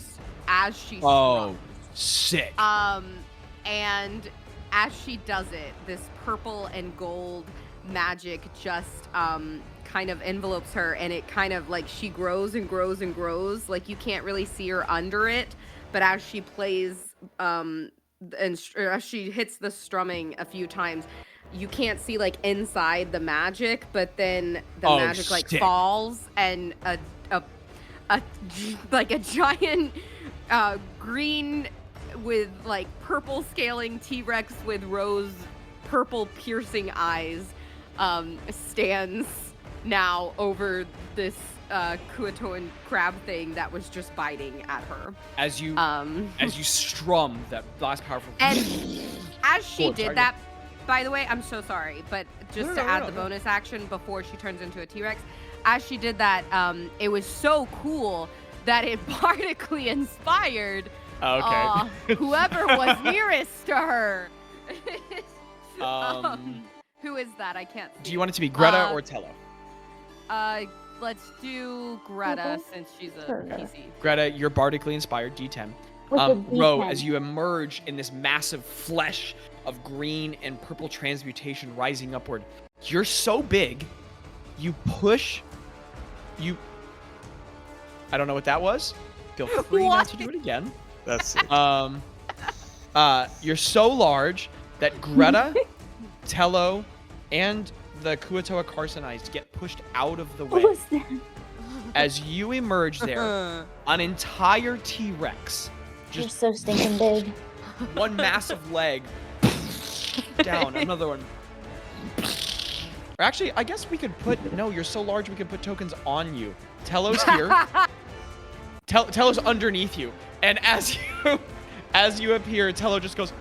she strums. Oh, sick. And as she does it, this purple and gold magic just kind of envelopes her, and it kind of like she grows and grows and grows. Like you can't really see her under it, but as she plays, and as she hits the strumming a few times, you can't see like inside the magic, but then the magic like falls, and a like a giant green with like purple scaling T-Rex with rose purple piercing eyes stands now over this Kuatoan crab thing that was just biting at her. As you strum that last powerful. And as she did that, by the way, I'm so sorry, but just to add the bonus action before she turns into a T-Rex, as she did that, it was so cool that it bardically inspired whoever was nearest to her. Who is that? I can't see. Do you want it to be Gretta or Tello? Let's do Gretta since she's a PC. Gretta, you're bardically inspired, D10. Ro, as you emerge in this massive flesh of green and purple transmutation rising upward, you're so big, you push, I don't know what that was. Feel free not to do it again. That's you're so large that Gretta, Tello, and the Kuatoa Carcinized get pushed out of the way. What was that? As you emerge there, an entire T-Rex, You're so stinking big. one massive leg, down, another one. Or actually, I guess we could no, you're so large we could put tokens on you. Tello's here. Tello's underneath you. And as you appear, Tello just goes,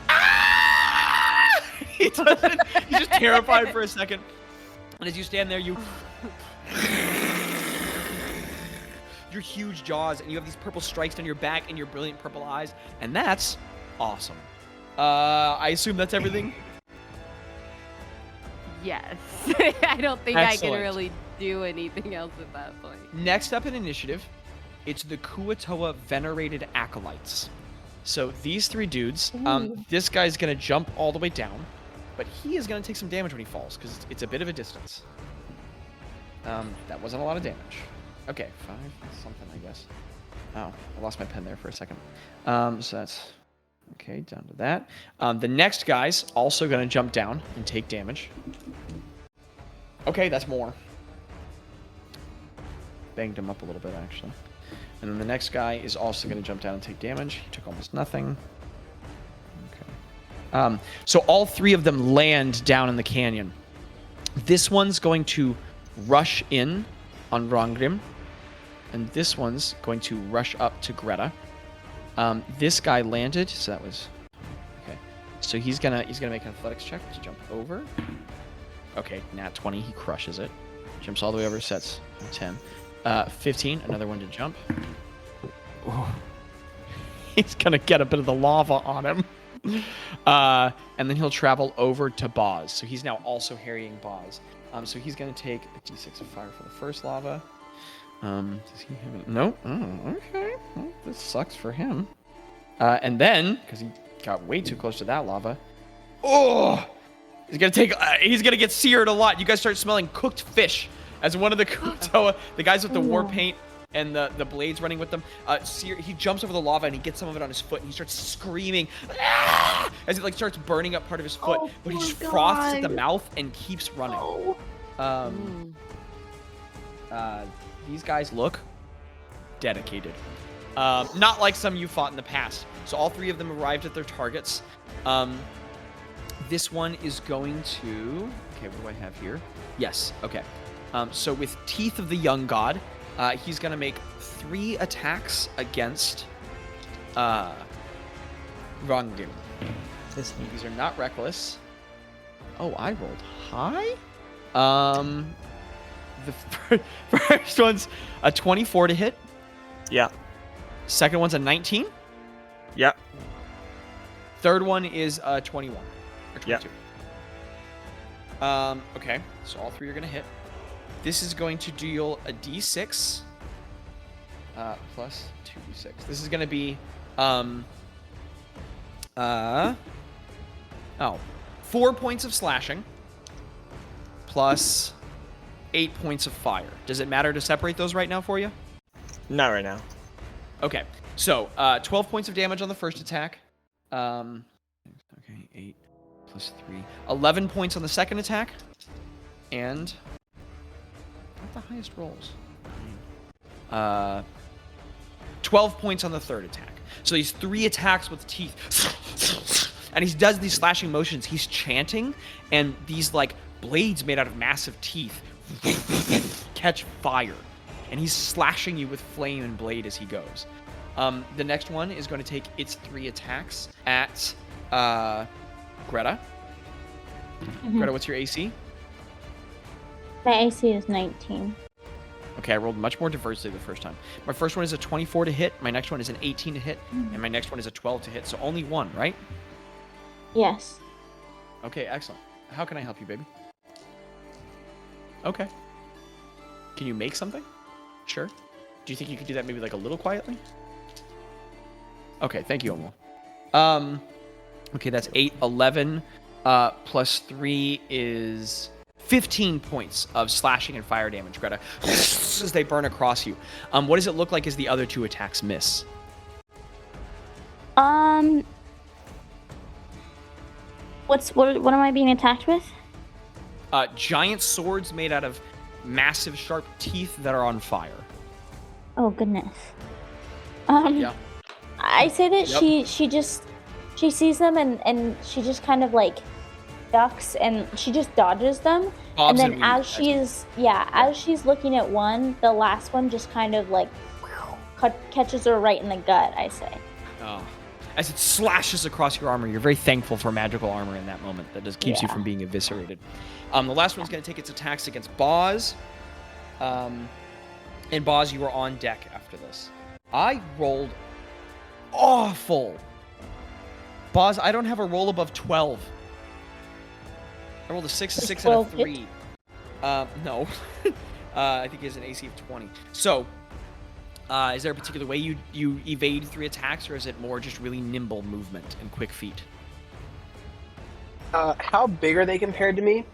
ah! He's just terrified for a second. And as you stand there, your huge jaws, and you have these purple stripes on your back and your brilliant purple eyes, and that's awesome. I assume that's everything? Yes. I don't think I can really do anything else at that point. Next up in initiative, it's the Kuatoa Venerated Acolytes. So these three dudes, this guy's going to jump all the way down, but he is going to take some damage when he falls, because it's a bit of a distance. That wasn't a lot of damage. Okay, 5 something, I guess. Oh, I lost my pen there for a second. So that's... Okay, down to that. The next guy's also going to jump down and take damage. Okay, that's more. Banged him up a little bit, actually. And then the next guy is also going to jump down and take damage. He took almost nothing. Okay. So all three of them land down in the canyon. This one's going to rush in on Rangrim. And this one's going to rush up to Gretta. This guy landed, so that was okay. So he's gonna make an athletics check to jump over. Okay, nat 20, he crushes it. Jumps all the way over, sets 10. 15, another one to jump. Ooh. He's gonna get a bit of the lava on him. And then he'll travel over to Bazz. So he's now also harrying Bazz. So he's gonna take a d6 of fire for the first lava. Does he have any? No. Oh, okay. Well, this sucks for him. And then, because he got way too close to that lava, he's gonna get seared a lot. You guys start smelling cooked fish as one of the Kuatoa, the guys with the war paint and the blades running with them, he jumps over the lava and he gets some of it on his foot and he starts screaming as it like starts burning up part of his foot, but he just froths at the mouth and keeps running. These guys look dedicated. Not like some you fought in the past. So all three of them arrived at their targets. This one is going to... Okay, what do I have here? Yes, okay. So with Teeth of the Young God, he's going to make 3 attacks against Rangrim. These are not reckless. Oh, I rolled high? The first one's a 24 to hit. Yeah. Second one's a 19. Yeah. Third one is a 21 or 22. Yeah. Okay, so all 3 are gonna hit. This is going to deal a d6 plus 2d6. This is gonna be 4 points of slashing plus 8 points of fire. Does it matter to separate those right now for you? Not right now. Okay. So 12 points of damage on the first attack. Okay, 8 plus 3. 11 points on the second attack. And not the highest rolls. 12 points on the third attack. So these 3 attacks with teeth. And he does these slashing motions. He's chanting, and these like blades made out of massive teeth catch fire. And he's slashing you with flame and blade as he goes. The next one is going to take its 3 attacks at Gretta. Gretta, what's your AC? My AC is 19. Okay, I rolled much more diversely the first time. My first one is a 24 to hit. My next one is an 18 to hit. And my next one is a 12 to hit. So only 1, right? Yes. Okay, excellent. How can I help you, baby? Okay. Can you make something? Sure. Do you think you could do that maybe like a little quietly? Okay, thank you, Omo. Okay, that's 8, 11, plus 3 is 15 points of slashing and fire damage, Greta, as they burn across you. What does it look like as the other 2 attacks miss? What am I being attacked with? Giant swords made out of massive sharp teeth that are on fire. Oh goodness. Yeah. I say that she sees them and she just kind of like ducks and she just dodges them. Bob's and then as she's looking at one, the last one just kind of like catches her right in the gut, I say. Oh. As it slashes across your armor, you're very thankful for magical armor in that moment. That just keeps you from being eviscerated. The last one's going to take its attacks against Bazz. And Bazz, you are on deck after this. I rolled awful. Bazz, I don't have a roll above 12. I rolled a 6, a 6, and a 3. No. I think he has an AC of 20. So, is there a particular way you evade 3 attacks, or is it more just really nimble movement and quick feet? How big are they compared to me?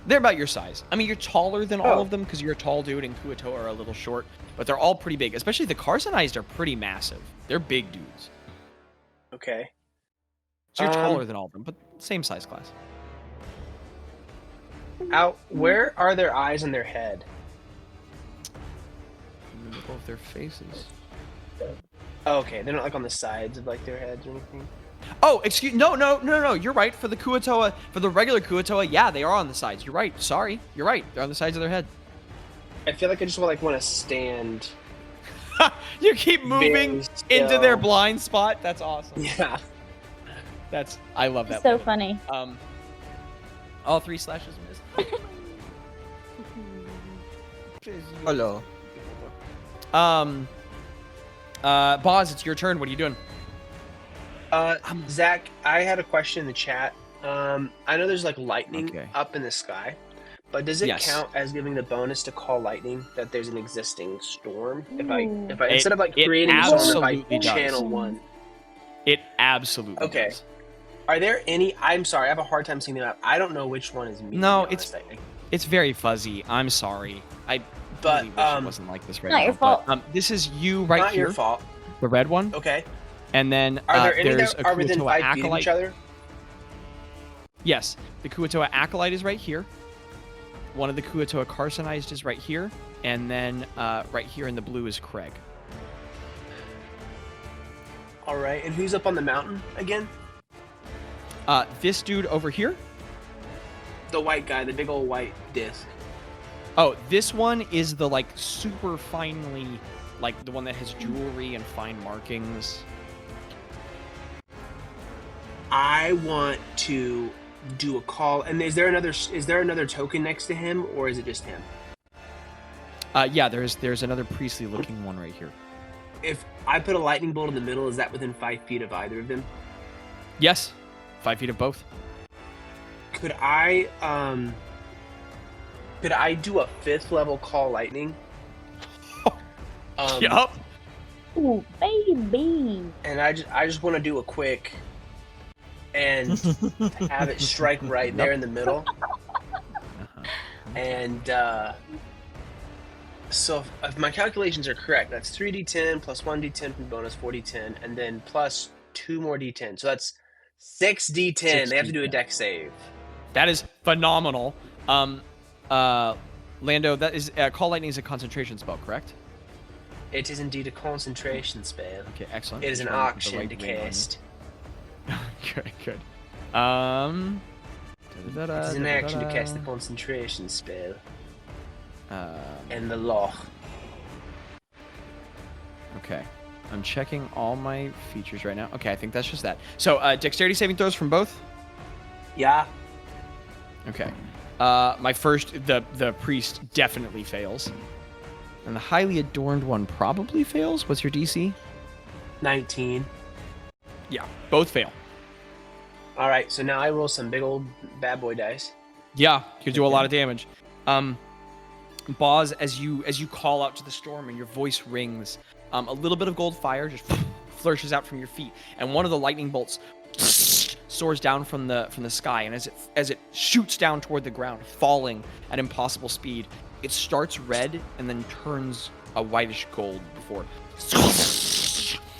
They're about your size. I mean, you're taller than all of them because you're a tall dude and Kuotoa are a little short, but they're all pretty big. Especially the Carsonized are pretty massive. They're big dudes. Okay. So you're taller than all of them, but same size class. Where are their eyes and their head? In the middle of their faces. Oh, okay, they're not like on the sides of like their heads or anything. Oh, no. You're right. For the Kuotoa, for the regular Kuotoa, yeah, they are on the sides. You're right. Sorry, you're right. They're on the sides of their head. I feel like I just want to stand. You keep moving into their blind spot. That's awesome. Yeah. I love that. So funny. All 3 slashes missed. Hello. Bazz, it's your turn. What are you doing? Zach, I had a question in the chat. I know there's like lightning up in the sky, but does it count as giving the bonus to call lightning that there's an existing storm? If I instead of like creating a storm, if I channel one. It absolutely does. Are there any? I'm sorry, I have a hard time seeing them out. I don't know which one is me. No, it's very fuzzy. I'm sorry. I really wish it wasn't like this right now. Not your fault. But, this is you right not here. Your fault. The red one. Okay. And then are there any there's that are within 5 feet of each other? Yes, the Kuotoa Acolyte is right here. One of the Kuotoa Carsonized is right here, and then right here in the blue is Craig. All right, and who's up on the mountain again? This dude over here. The white guy, the big old white disc. Oh, this one is the like super finely, like the one that has jewelry and fine markings. I want to do a call, and is there another token next to him, or is it just him? Yeah, there's another priestly looking one right here. If I put a lightning bolt in the middle, is that within 5 feet of either of them? Yes, 5 feet of both. Could I do a 5th level call lightning? Yup. Ooh, baby. And I just want to do a quick and have it strike right there in the middle. And So if my calculations are correct, that's 3d10 plus 1d10 from bonus, 4d10, and then plus 2 more d10. So that's 6d10. They have to do a dex save. That is phenomenal. Lando, that is Call Lightning is a concentration spell, correct? It is indeed a concentration spell. Okay, excellent. It is an action to cast. Good. It is an action to cast the concentration spell. And the loch. Okay. I'm checking all my features right now. Okay, I think that's just that. So, dexterity saving throws from both? Yeah. Okay. My first, the priest definitely fails. And the highly adorned one probably fails. What's your DC? 19. Yeah, both fail. All right, so now I roll some big old bad boy dice. Yeah, you do a lot of damage. Bazz, as you call out to the storm and your voice rings, a little bit of gold fire just flourishes out from your feet, and one of the lightning bolts soars down from the sky, and as it shoots down toward the ground, falling at impossible speed, it starts red and then turns a whitish gold before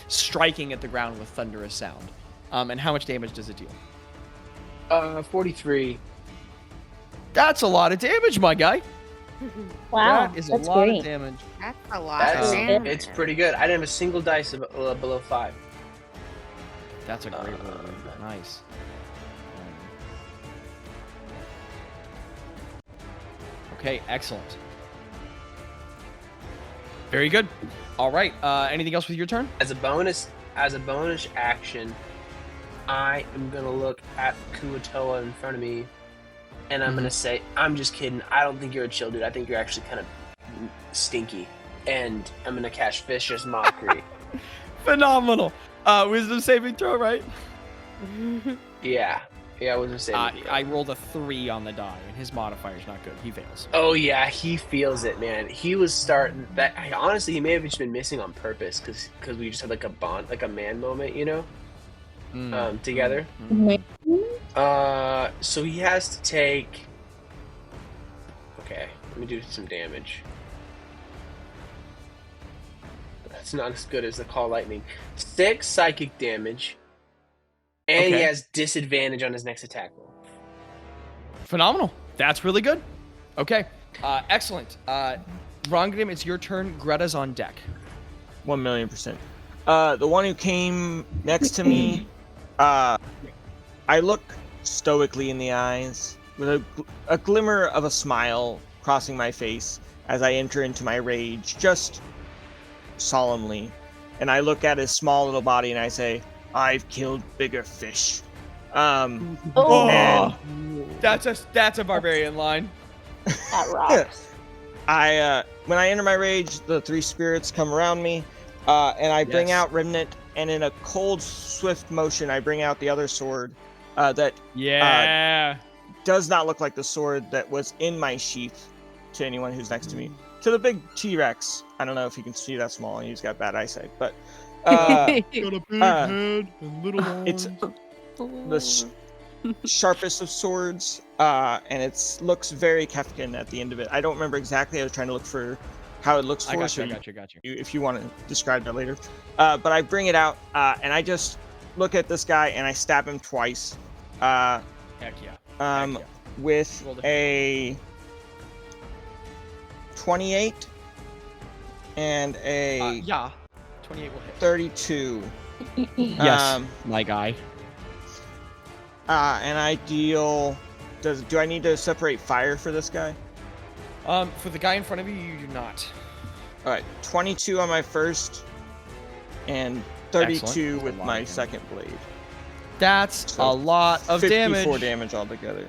striking at the ground with thunderous sound. And how much damage does it deal? 43. That's a lot of damage, my guy. Wow, that is that's a lot great. of damage. That's a lot of damage. It's pretty good. I didn't have a single dice below 5. That's a great roll. Nice. Okay, excellent. Very good. All right. Anything else with your turn? As a bonus action, I am gonna look at Kuatoa in front of me, and I'm gonna say, "I'm just kidding. I don't think you're a chill dude. I think you're actually kind of stinky." And I'm gonna cast Vicious Mockery. Phenomenal. Wisdom saving throw, right? Yeah, wisdom saving throw. I rolled a 3 on the die, and his modifier's not good. He fails. Oh yeah, he feels it, man. He was starting that. Honestly, he may have just been missing on purpose, because we just had like a bond, like a man moment, you know, together. So he has to take. Okay, let me do some damage. That's not as good as the Call Lightning. 6 psychic damage, and he has disadvantage on his next attack roll. Phenomenal. That's really good. Okay. Excellent. Rongrim, it's your turn. Gretta's on deck. 1,000,000%. The one who came next to me, I look stoically in the eyes with a glimmer of a smile crossing my face as I enter into my rage, just solemnly. And I look at his small little body and I say, "I've killed bigger fish." And that's a barbarian line. That rocks. When I enter my rage, the 3 spirits come around me, and I bring out Remnant, and in a cold, swift motion, I bring out the other sword that does not look like the sword that was in my sheath to anyone who's next to me. To the big T-Rex. I don't know if you can see that small, and he's got bad eyesight, but got a big head and little arms. It's the sharpest of swords, and it looks very Kefkin at the end of it. I don't remember exactly. I was trying to look for how it looks. I got you. If you want to describe that later, but I bring it out, and I just look at this guy and I stab him twice. Heck yeah. With a 28 and a 28 will hit. 32. Yes, my guy. And I deal. Do I need to separate fire for this guy? For the guy in front of you, you do not. All right, 22 on my first, and 32 Excellent. with my second blade. That's So a lot of 54 damage. damage altogether.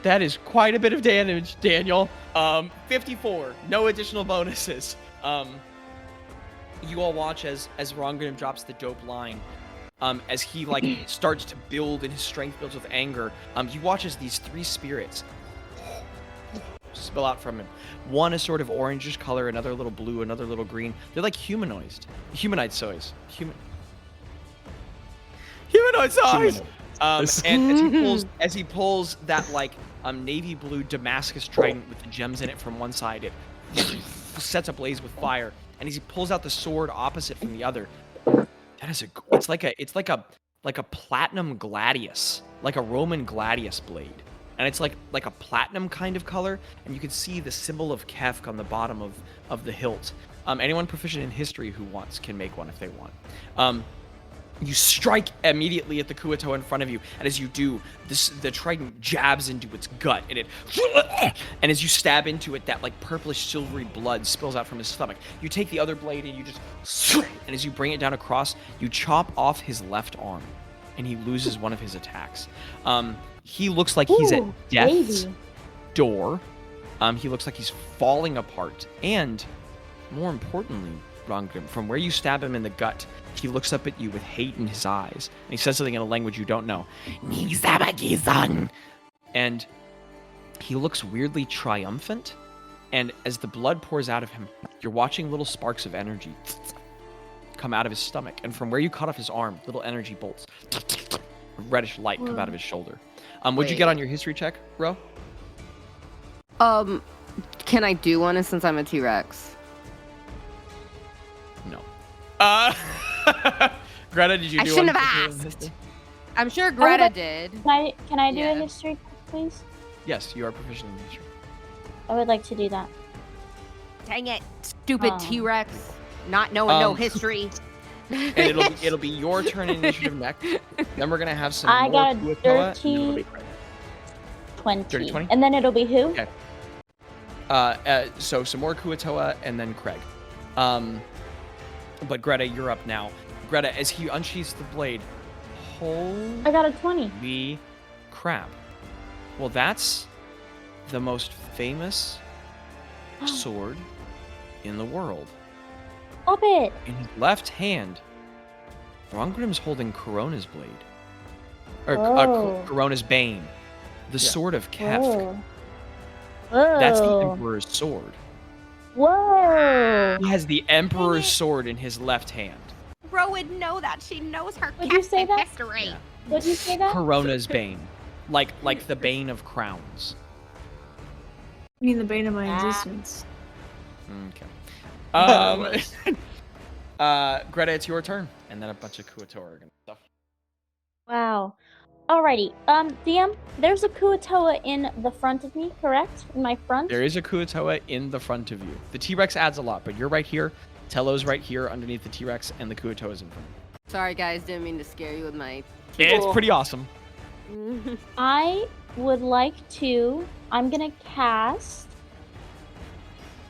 That is quite a bit of damage, Daniel. 54. No additional bonuses. You all watch as Rongrim drops the dope line. As he starts to build and his strength builds with anger. You watch as these 3 spirits spill out from him. One is sort of orangish color, another a little blue, another a little green. They're like humanoid soys. Humanoid size. And as he pulls that navy blue Damascus trident with the gems in it from one side. It sets ablaze with fire, and as he pulls out the sword opposite from the other, it's like a platinum gladius, like a Roman gladius blade. And it's like a platinum kind of color, and you can see the symbol of Kefk on the bottom of the hilt. Anyone proficient in history who wants can make one if they want. You strike immediately at the Kuo-toa in front of you, and as you do, the trident jabs into its gut, and as you stab into it, that like purplish silvery blood spills out from his stomach. You take the other blade and you just, and as you bring it down across, you chop off his left arm, and he loses one of his attacks. He looks like he's at death's door. He looks like he's falling apart, and more importantly, Rangrim, from where you stab him in the gut, he looks up at you with hate in his eyes, and he says something in a language you don't know. And he looks weirdly triumphant, and as the blood pours out of him, you're watching little sparks of energy come out of his stomach, and from where you cut off his arm, little energy bolts, reddish light come out of his shoulder. What'd you get on your history check, Ro? Can I do one since I'm a T-Rex? No. Greta, did you do one? I shouldn't have asked. I'm sure Greta did. Can I do a history, please? Yes, you are proficient in history. I would like to do that. Dang it, stupid T-Rex, not knowing no history. And it'll be your turn in initiative next. Then we're gonna have some I more got a Kuo-toa, dirty 20. Dirty 20? And then it'll be who? Okay. So some more Kuo-toa and then Craig. But Greta, you're up now. Greta, as he unsheaths the blade, I got a 20. Holy crap. Well, that's the most famous sword in the world. Stop it! In his left hand, Rangrim's holding Corona's blade. Or Corona's bane. The sword of Kefk. Whoa. That's the Emperor's sword. Whoa! He has the Emperor's sword in his left hand. Ro would know that. She knows her Would you say that? history. Yeah. Would you say that? Corona's bane. Like the bane of crowns. I mean, the bane of my existence. Okay. Greta, it's your turn. And then a bunch of Kuo-toa are gonna stuff. Wow. Alrighty. DM, there's a Kuo-toa in the front of me, correct? In my front? There is a Kuo-toa in the front of you. The T-Rex adds a lot, but you're right here. Tello's right here underneath the T-Rex, and the Kuo-toa is in front. Sorry, guys. Didn't mean to scare you with my... It's pretty awesome. I would like to... I'm gonna cast...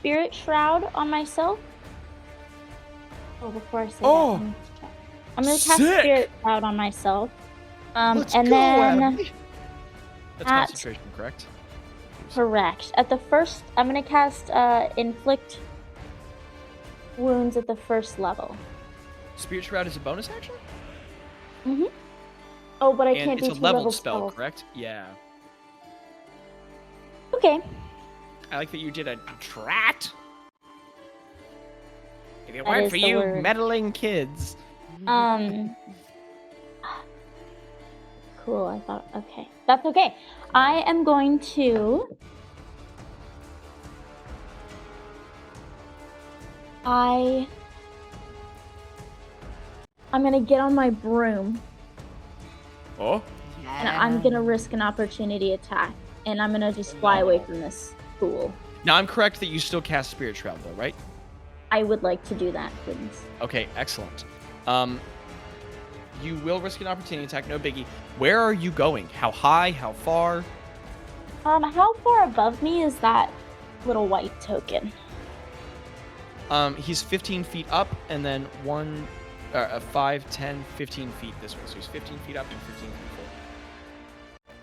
Spirit Shroud on myself. Oh, before I say that, I'm gonna cast Spirit Shroud on myself. Let's and go, then... Abby. That's concentration, correct? Correct. At the first... I'm gonna cast Inflict Wounds at the first level. Spirit Shroud is a bonus action? Mm-hmm. Oh, but I can't do it's a leveled spell, correct? Yeah. Okay. I like that you did a trat. If it weren't for you meddling kids. Cool, I thought, okay. That's okay. I am going to... I'm gonna get on my broom. Oh? And I'm gonna risk an opportunity attack. And I'm gonna just fly away from this fool. Now, I'm correct that you still cast Spirit Shroud, though, right? I would like to do that, please. Okay, excellent. You will risk an opportunity attack, no biggie. Where are you going? How high? How far? How far above me is that little white token? He's 15 feet up, and then 5, 10, 15 feet this way. So he's 15 feet up and 15 feet forward.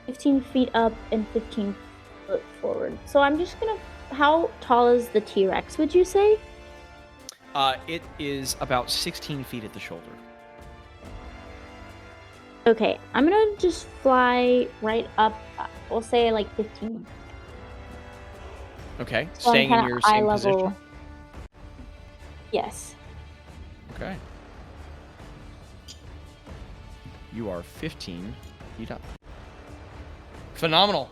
15 feet up and 15 foot forward. So I'm just gonna... How tall is the T-Rex, would you say? It is about 16 feet at the shoulder. Okay, I'm gonna just fly right up. We'll say like 15. Okay, so staying in your same position? Yes. Okay. You are 15 feet up. Phenomenal.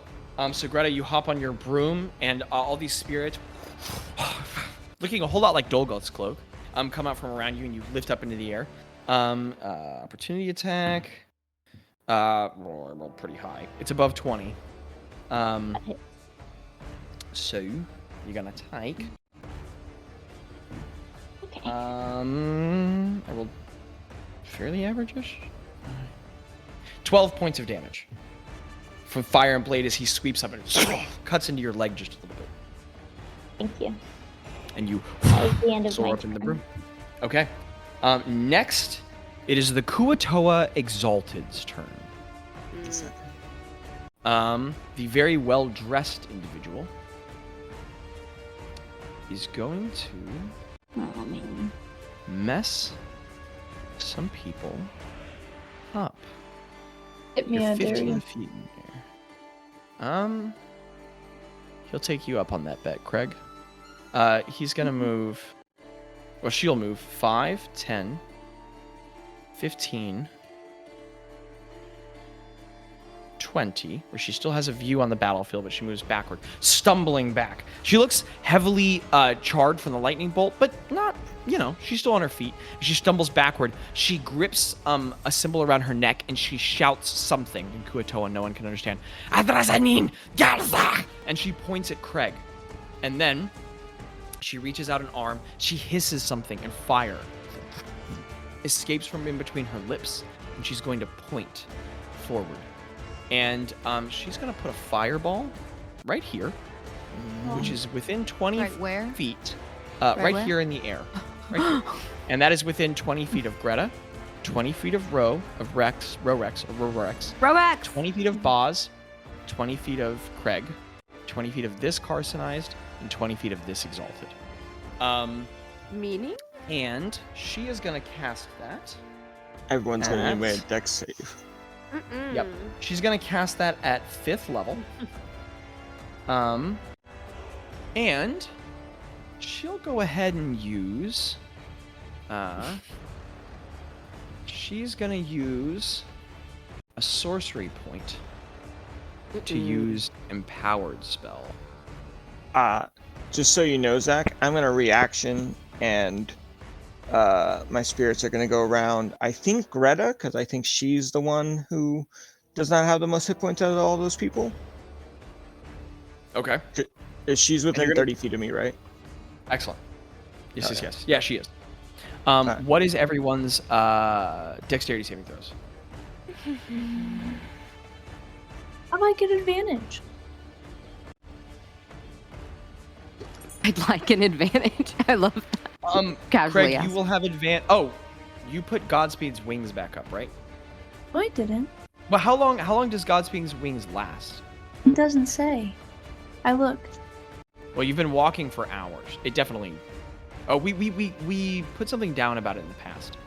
So Greta, you hop on your broom, and all these spirits, looking a whole lot like Dolgoth's cloak, come out from around you, and you lift up into the air. Opportunity attack. Roll pretty high. It's above 20. So you're gonna take. Okay. I rolled fairly average-ish. 12 points of damage from Fire and Blade as he sweeps up and cuts into your leg just a little bit. Thank you. And you That was the end of soar my up in the turn. broom. Okay. Next, it is the Kuatoa Exalted's turn. The very well-dressed individual is going to Oh, man. mess some people up. Hit me You're out 15 there. feet in there. He'll take you up on that bet, Craig. He's gonna move. Well, she'll move 5, 10, 15, 20, where she still has a view on the battlefield, but she moves backward, stumbling back. She looks heavily charred from the lightning bolt, but not, she's still on her feet. She stumbles backward. She grips a symbol around her neck, and she shouts something in Kuatoa no one can understand. Adrazanin Garza! And she points at Craig. And then she reaches out an arm. She hisses something, and fire escapes from in between her lips, and she's going to point forward. And she's going to put a fireball right here, which is within 20 Right where? feet. Right Right where? here in the air. Right here. And that is within 20 feet of Greta, 20 feet of Rorex, 20 feet of Bazz, 20 feet of Craig, 20 feet of this Carsonized, and 20 feet of this Exalted. Meaning? And she is going to cast that. Everyone's going to need a dex save. Yep. She's going to cast that at 5th level. And she'll go ahead and use... she's going to use a sorcery point to use Empowered spell. Just so you know, Zach, I'm going to reaction, and my spirits are going to go around, I think, Greta, because I think she's the one who does not have the most hit points out of all those people. Okay. She's within 30 feet of me, right? Excellent. Yes, Okay. yes. Yeah, she is. What is everyone's dexterity saving throws? I might get advantage. I'd like an advantage. I love that. Casually Craig, you will have Oh, you put Godspeed's wings back up, right? No, I didn't. Well, how long does Godspeed's wings last? It doesn't say. I looked. Well, you've been walking for hours. It definitely. Oh, we put something down about it in the past.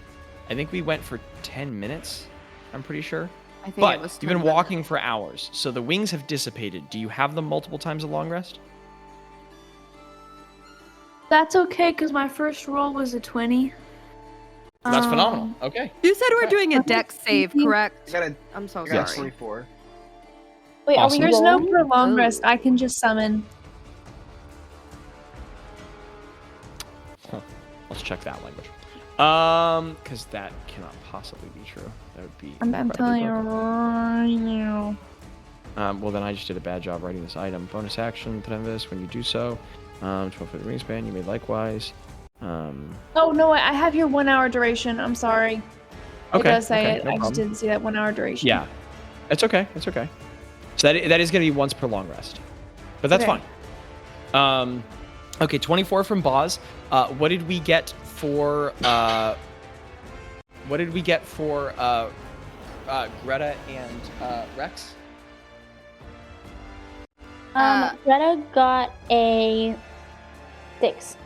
I think we went for 10 minutes. I'm pretty sure. I think But it was you've been 10 minutes. walking for hours, so the wings have dissipated. Do you have them multiple times a long rest? That's okay, because my first roll was a 20. That's phenomenal. Okay. You said we're doing a dex save, correct? I I'm so got a sorry. 24. Wait, Awesome. are we There's no rolling? prolonged Oh. rest. I can just summon. Let's check that language. Because that cannot possibly be true. That would be. I'm incredibly telling you broken. right now. Well, then I just did a bad job writing this item. Bonus action, this when you do so. 12-foot wingspan, you may likewise. Oh, no, I have your 1 hour duration. I'm sorry. It does say it. no I just problem. didn't see that 1 hour duration. Yeah. It's okay. It's okay. So that is going to be once per long rest. But that's Okay. fine. Okay, 24 from Bazz. What did we get for Greta and Rex? Greta got a 6.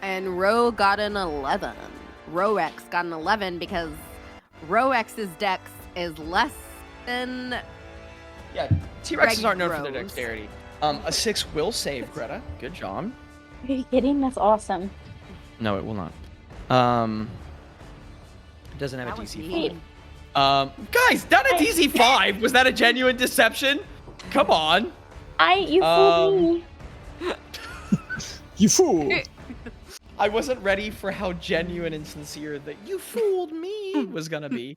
And Ro got an 11. Rorex got an 11 because Rorex's dex is less than. Yeah, T-Rexes aren't known for their Rose. dexterity. A 6 will save Greta. Good job. Are you kidding? That's awesome. No, it will not. It doesn't have That a was DC. neat. for Guys, not a DC-5. Was that a genuine deception? Come on. You fooled me. You fool. I wasn't ready for how genuine and sincere that "you fooled me" was gonna be.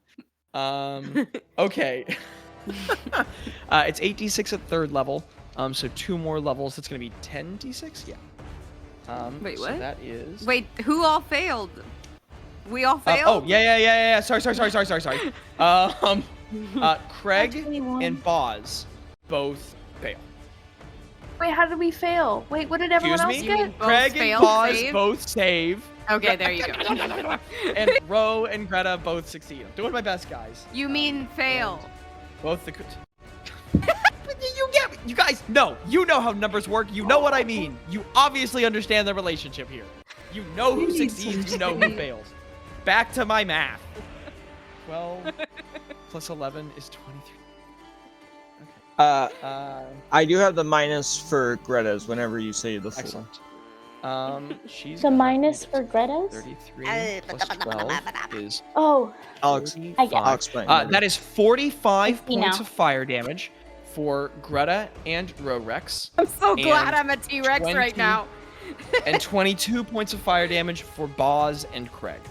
Okay. It's 8d6 at 3rd level. So 2 more levels. It's gonna be 10d6. Yeah. Wait, so what? that is. Wait, who all failed? We all failed. Oh yeah. Sorry. Craig and Bazz both fail. Wait, how did we fail? Wait, what did everyone else get? Craig and Bazz both save. Okay, there you go. And Ro and Greta both succeed. I'm doing my best, guys. You mean fail? Both the. You guys, no. You know how numbers work. You know what I mean. You obviously understand the relationship here. You know who succeeds. You know who fails. Back to my math. 12 plus 11 is 23. Okay. I do have the minus for Gretta's whenever you say the full. Excellent. She's The minus for Gretta's? 33 plus 12 is. Oh. Alex, I'll explain. That is 45 You points know. of fire damage for Greta and Rorex. I'm so glad I'm a T-Rex 20 right now. And 22 points of fire damage for Bazz and Craig.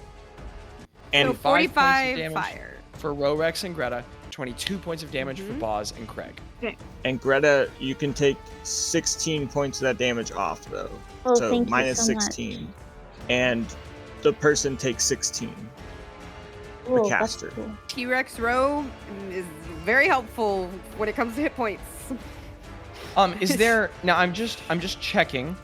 And So 5 points of 45 damage fire. for Rorex and Greta. 22 points of damage for Bazz and Craig. And Greta, you can take 16 points of that damage off, though. Oh, so thank you minus so 16. And the person takes 16. Ooh, The that's caster. cool. T-Rex row is very helpful when it comes to hit points. Is there now? I'm just checking,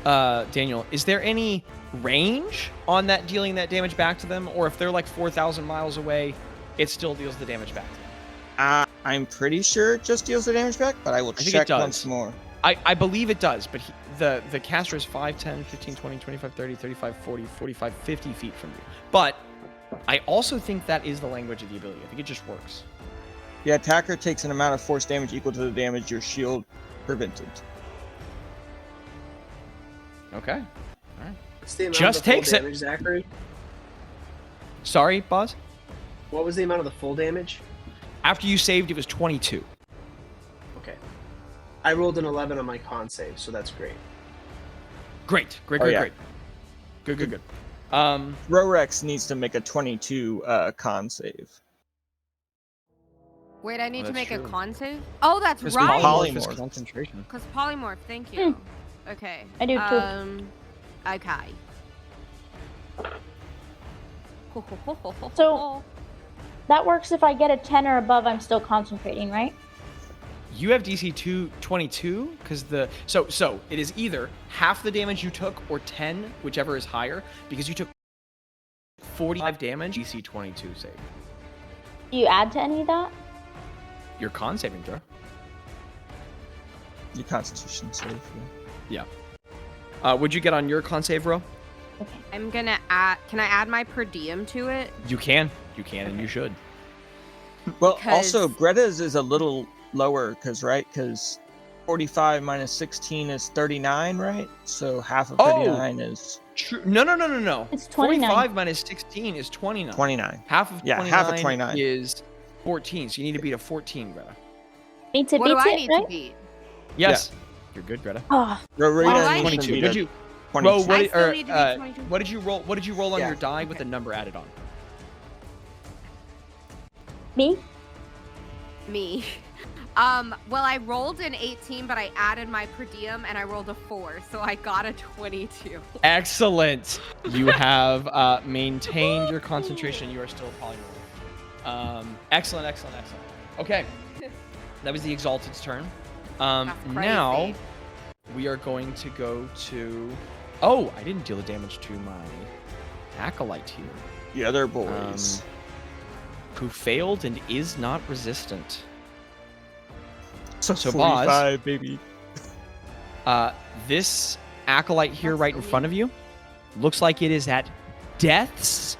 Daniel. Is there any range on that dealing that damage back to them, or if they're like 4,000 miles away, it still deals the damage back to them? I'm pretty sure it just deals the damage back, but I will think it check does. once more. I believe it does, but the caster is 5, 10, 15, 20, 25, 30, 35, 40, 45, 50 feet from you. But I also think that is the language of the ability. I think it just works. The attacker takes an amount of force damage equal to the damage your shield prevented. Okay. All right. What's the amount Just of the full takes it. damage, Zachary? Sorry, Bazz? What was the amount of the full damage? After you saved, it was 22. Okay. I rolled an 11 on my con save, so that's great. Great. Good. Rorex needs to make a 22 con save. Wait, I need to That's make true. a con save? Oh, that's Because right. Polymorph. is concentration. Because polymorph, thank you. Okay. I do too. Okay. So- That works if I get a 10 or above, I'm still concentrating, right? You have DC 22 because so it is either half the damage you took or 10, whichever is higher, because you took 45 damage. DC 22 save. Do you add to any of that? Your con saving throw. Your constitution save. Yeah. Would you get on your con save roll? Okay. I'm gonna add. Can I add my per diem to it? You can, and you should. Well, Because- also Gretta's is a little lower because 45 minus 16 is 39, right? So half of 39 is True. No. It's 29. 45 minus 16 is 29. 29. Half of 29, half of 29 is 14. So you need to beat a 14, Greta. Means it What do beats I it, need right? to beat? Yes. You're good, Greta. Oh, Rowena Well, I needs to 22. beat Did a you 22. roll? I still need to beat 22. What did you roll? What did you roll on Yeah. your die with the number added on? me? Me. Well, I rolled an 18, but I added my per diem and I rolled a 4, so I got a 22. Excellent. You have maintained your concentration. You are still polymorph. Excellent. Okay. That was the Exalted's turn. That's crazy. Now we are going to go to. Oh, I didn't deal the damage to my acolyte here, The other boys. who failed and is not resistant. So Bazz, 45, baby. This acolyte here right in front of you looks like it is at death's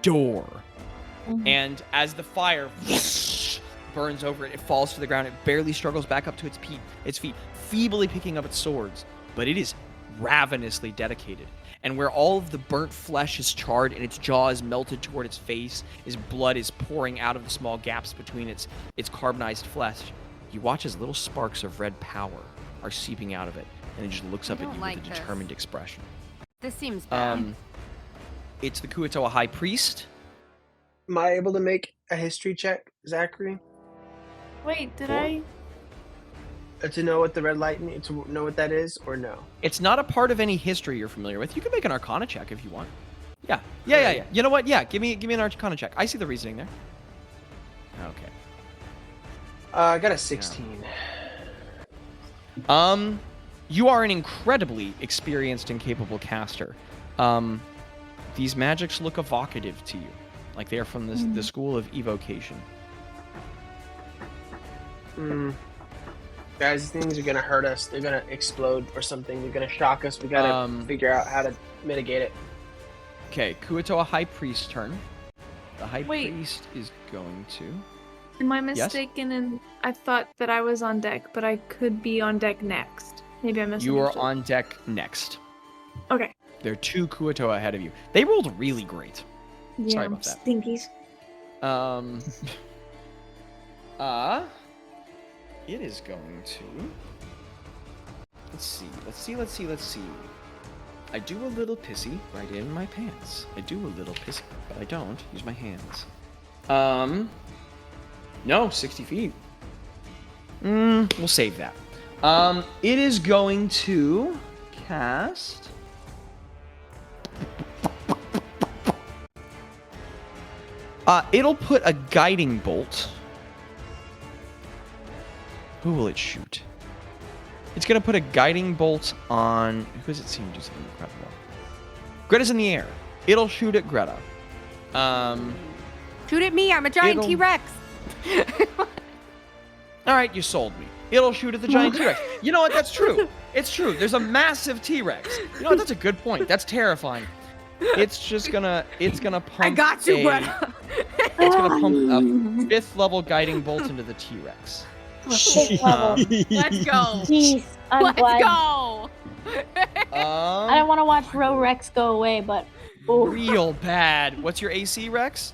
door. Mhm. And as the fire burns over it, it falls to the ground. It barely struggles back up to its feet, feebly picking up its swords. But it is ravenously dedicated. and where all of the burnt flesh is charred and its jaw is melted toward its face, as blood is pouring out of the small gaps between its carbonized flesh, you watch as little sparks of red power are seeping out of it, and it just looks up at you with a determined expression. This seems bad. It's the Kuo-toa High Priest. Am I able to make a history check, Zachary? Wait, did I? To know what the red lightning, to know what that is, or no? It's not a part of any history you're familiar with. You can make an Arcana check if you want. Yeah. You know what? Yeah, give me an Arcana check. I see the reasoning there. Okay. I got a 16. You are an incredibly experienced and capable caster. These magics look evocative to you, like they are from the school of evocation. Guys, these things are gonna hurt us. They're gonna explode or something. They're gonna shock us. We gotta figure out how to mitigate it. Okay, Kuo-toa High Priest turn. The High Priest is going to... Am I mistaken? And I thought that I was on deck, but I could be on deck next. Maybe I misunderstood. You are on deck next. Okay. There are 2 Kuo-toa ahead of you. They rolled really great. Yeah, sorry about that. Stinkies. It is going to... Let's see. I do a little pissy right in my pants. I do a little pissy, but I don't use my hands. No, 60 feet. We'll save that. It is going to cast... it'll put a guiding bolt. Who will it shoot? It's going to put a guiding bolt on... Who does it seem to do something incredible? Gretta's in the air. It'll shoot at Gretta. Shoot at me. I'm a giant T-Rex. All right, you sold me. It'll shoot at the giant T-Rex. You know what? That's true. It's true. There's a massive T-Rex. You know what? That's a good point. That's terrifying. It's gonna pump. I got you, Gretta. It's gonna pump a 5th level guiding bolt into the T-Rex. Let's go. Jeez, I'm glad. Let's go. I don't want to watch Row Rex go away, but real bad. What's your AC, Rex?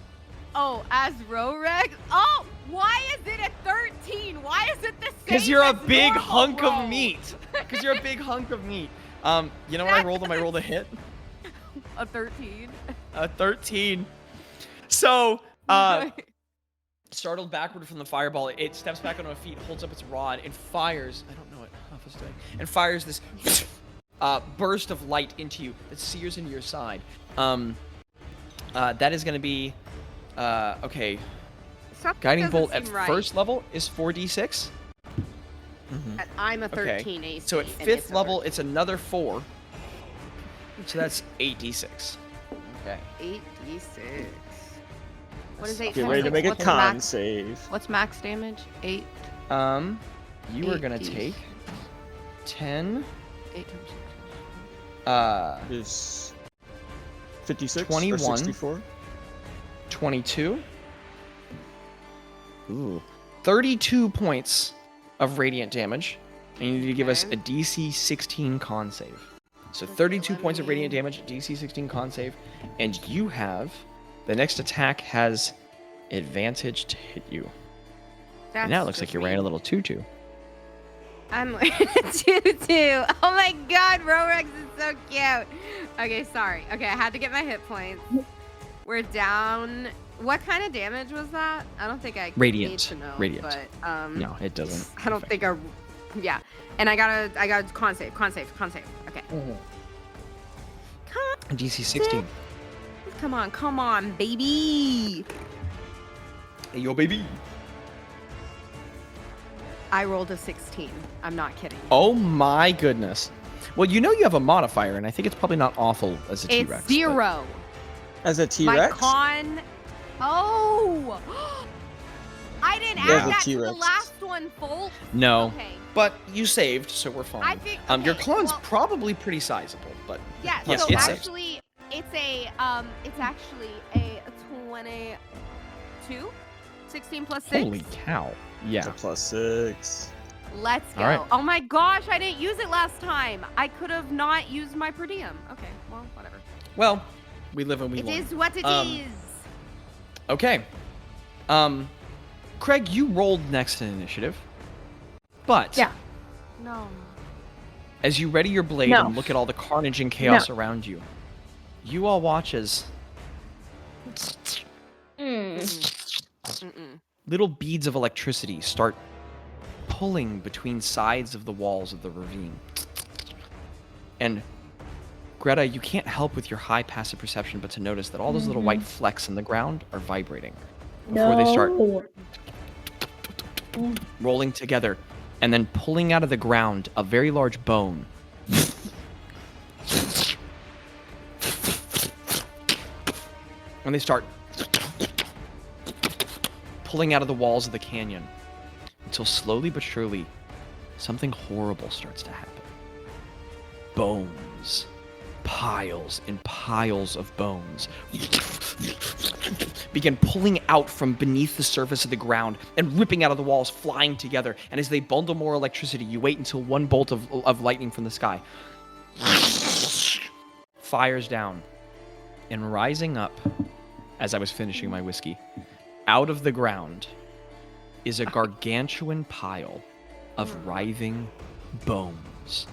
Oh, as Rorex? Oh, why is it a 13? Why is it the same? Because you're a big normal, hunk bro? of meat. Because you're a big hunk of meat. You know what I rolled? I rolled a hit. A 13. A 13. So, startled backward from the fireball, it steps back onto its feet, holds up its rod, and fires. I don't know what Huff is doing. And fires this burst of light into you that sears into your side. That is going to be okay. Guiding bolt at first level is 4d6. I'm a 13 AC. So at 5th level, it's another 4. So that's 8d6. Okay. 8d6. What is 8? Get ready to make a con save. What's max damage? 8. You are gonna take 10. 8 times 6. Is 56 21. or 64? 22. Ooh. 32 points of radiant damage. And you need to give us a DC 16 con save. So 32 points of radiant damage, DC 16 con save, and you have... The next attack has advantage to hit you. And now it looks like you're wearing a little tutu. I'm wearing a tutu. Oh my god, Rorex is so cute. Okay, sorry. Okay, I had to get my hit points. We're down... What kind of damage was that? I don't think I need to know. Radiant. But, no, it doesn't. I don't think I... Yeah. And I got a con save. Okay. DC 16. Come on, baby. Hey, yo, baby. I rolled a 16. I'm not kidding. Oh my goodness. Well, you know you have a modifier, and I think it's probably not awful as a T-Rex. It's 0. As a T-Rex? My con... Oh! I didn't add that to the last one, folks. No. Okay. But you saved, so we're fine. I think, your con's probably pretty sizable, but... Yeah, yes, so actually, it's actually a 22? 16 plus 6? Holy cow. Yeah. So plus 6. Let's go. Right. Oh my gosh, I didn't use it last time. I could have not used my per diem. Okay, well, whatever. Well, we live and we learn. It is what it is. Okay. Craig, you rolled next in initiative. But Yeah. No. as you ready your blade No. and look at all the carnage and chaos around you, you all watch as little beads of electricity start pulling between sides of the walls of the ravine. And Greta, you can't help with your high passive perception but to notice that all those little white flecks in the ground are vibrating before they start rolling together and then pulling out of the ground a very large bone. And they start pulling out of the walls of the canyon until slowly but surely something horrible starts to happen. Bones. Piles and piles of bones begin pulling out from beneath the surface of the ground and ripping out of the walls, flying together. And as they bundle more electricity, you wait until one bolt of lightning from the sky fires down. And rising up, as I was finishing my whiskey, out of the ground is a gargantuan pile of writhing bones.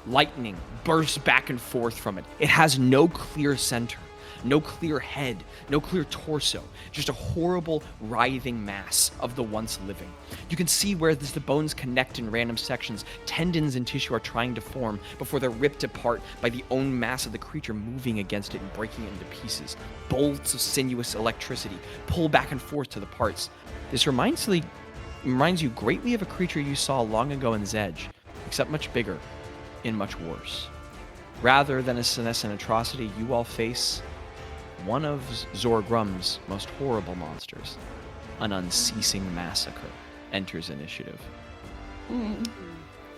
Lightning bursts back and forth from it. It has no clear center, no clear head, no clear torso, just a horrible writhing mass of the once living. You can see where the bones connect in random sections. Tendons and tissue are trying to form before they're ripped apart by the own mass of the creature moving against it and breaking it into pieces. Bolts of sinuous electricity pull back and forth to the parts. This reminds you greatly of a creature you saw long ago in Zedge, except much bigger and much worse. Rather than a senescent atrocity, you all face one of Zorgrum's most horrible monsters. An unceasing massacre enters initiative.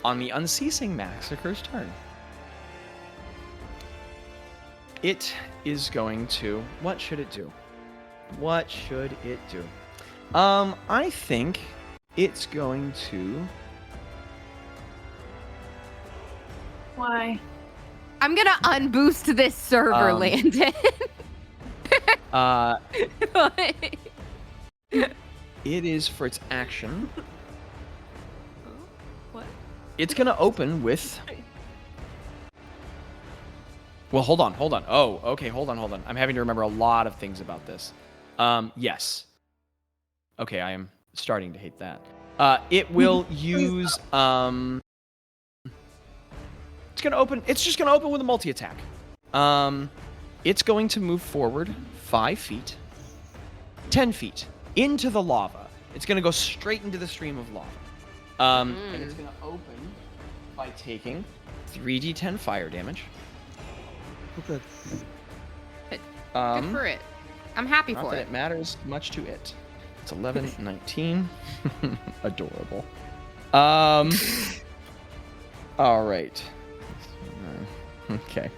On the unceasing massacre's turn, it is going to... What should it do? What should it do? I think it's going to... Why? I'm gonna unboost this server, Landon. It is for its action. What? It's gonna open with... Well, hold on. Oh, okay, hold on. I'm having to remember a lot of things about this. Yes. Okay, I am starting to hate that. It will use... It's just gonna open with a multi-attack. It's going to move forward 5 feet, 10 feet into the lava. It's gonna go straight into the stream of lava. And it's gonna open by taking 3d10 fire damage. Okay. Good for it. I'm happy Not for that it. it matters much to it. It's 11, 19. Adorable. All right. Okay.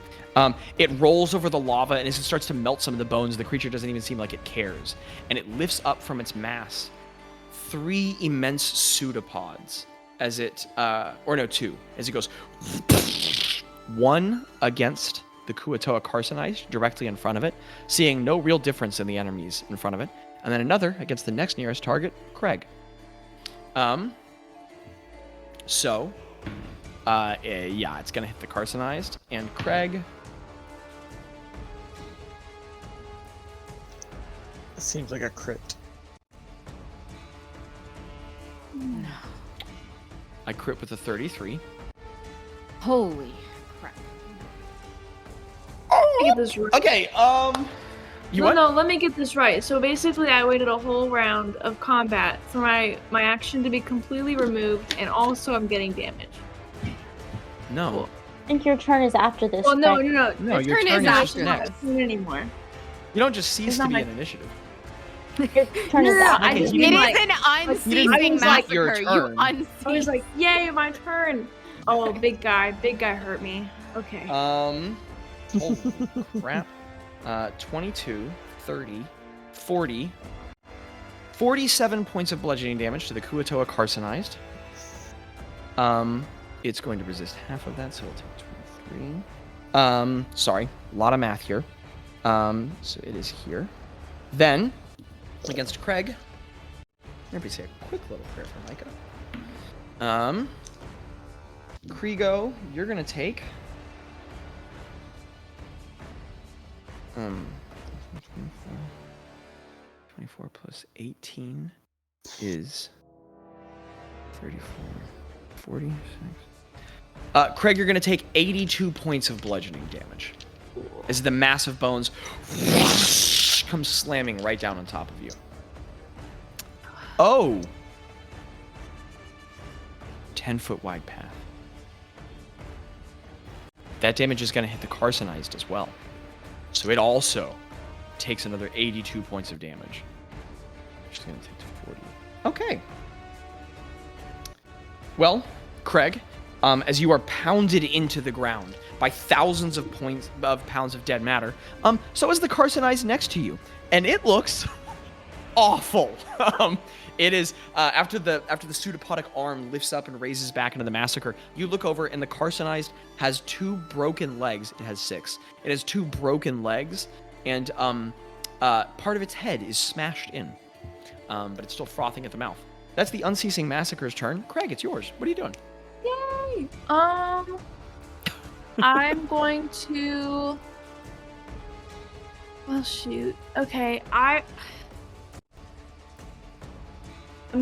It rolls over the lava, and as it starts to melt some of the bones, the creature doesn't even seem like it cares. And it lifts up from its mass 3 immense pseudopods as it, 2, as it goes 1 against the Kuatoa Carcinized directly in front of it, seeing no real difference in the enemies in front of it, and then another against the next nearest target, Craig. It's gonna hit the Carcinized, and Craig. It seems like a crit. No. I crit with a 33. Holy crap. Let me get this right. Okay, let me get this right. So basically, I waited a whole round of combat for my action to be completely removed, and also I'm getting damage. No. I think your turn is after this. Well, no. No, Your your turn turn is is after just It's not next. a turn anymore. You don't just cease It's to not be my- an initiative. Your turn is No, after I this. just It mean, is like, an unceasing like your massacre. You turn. I was unceasing. like, yay, my turn. Oh, big guy hurt me. Okay. Holy crap. 22, 30, 40, 47 points of bludgeoning damage to the Kuatoa Carcinized. It's going to resist half of that, so it'll take 23. Sorry, a lot of math here. So it is here. Then, against Craig, maybe say a quick little prayer for Mika. Krigo, you're gonna take 24 plus 18 is 34, 46. Craig, you're gonna take 82 points of bludgeoning damage as the massive bones come slamming right down on top of you. Oh! 10-foot wide path. That damage is going to hit the Carcinized as well. So it also takes another 82 points of damage. Which is going to take to 40. Okay. Well, Craig, as you are pounded into the ground by thousands of pounds of dead matter, so is the Carcinized next to you. And it looks awful. It is after the pseudopodic arm lifts up and raises back into the massacre. You look over, and the Carcinized has 2 broken legs. It has 6. It has 2 broken legs, and part of its head is smashed in, but it's still frothing at the mouth. That's the Unceasing Massacre's turn. Craig, it's yours. What are you doing? Yay! I'm going to. Well, shoot. Okay, I'm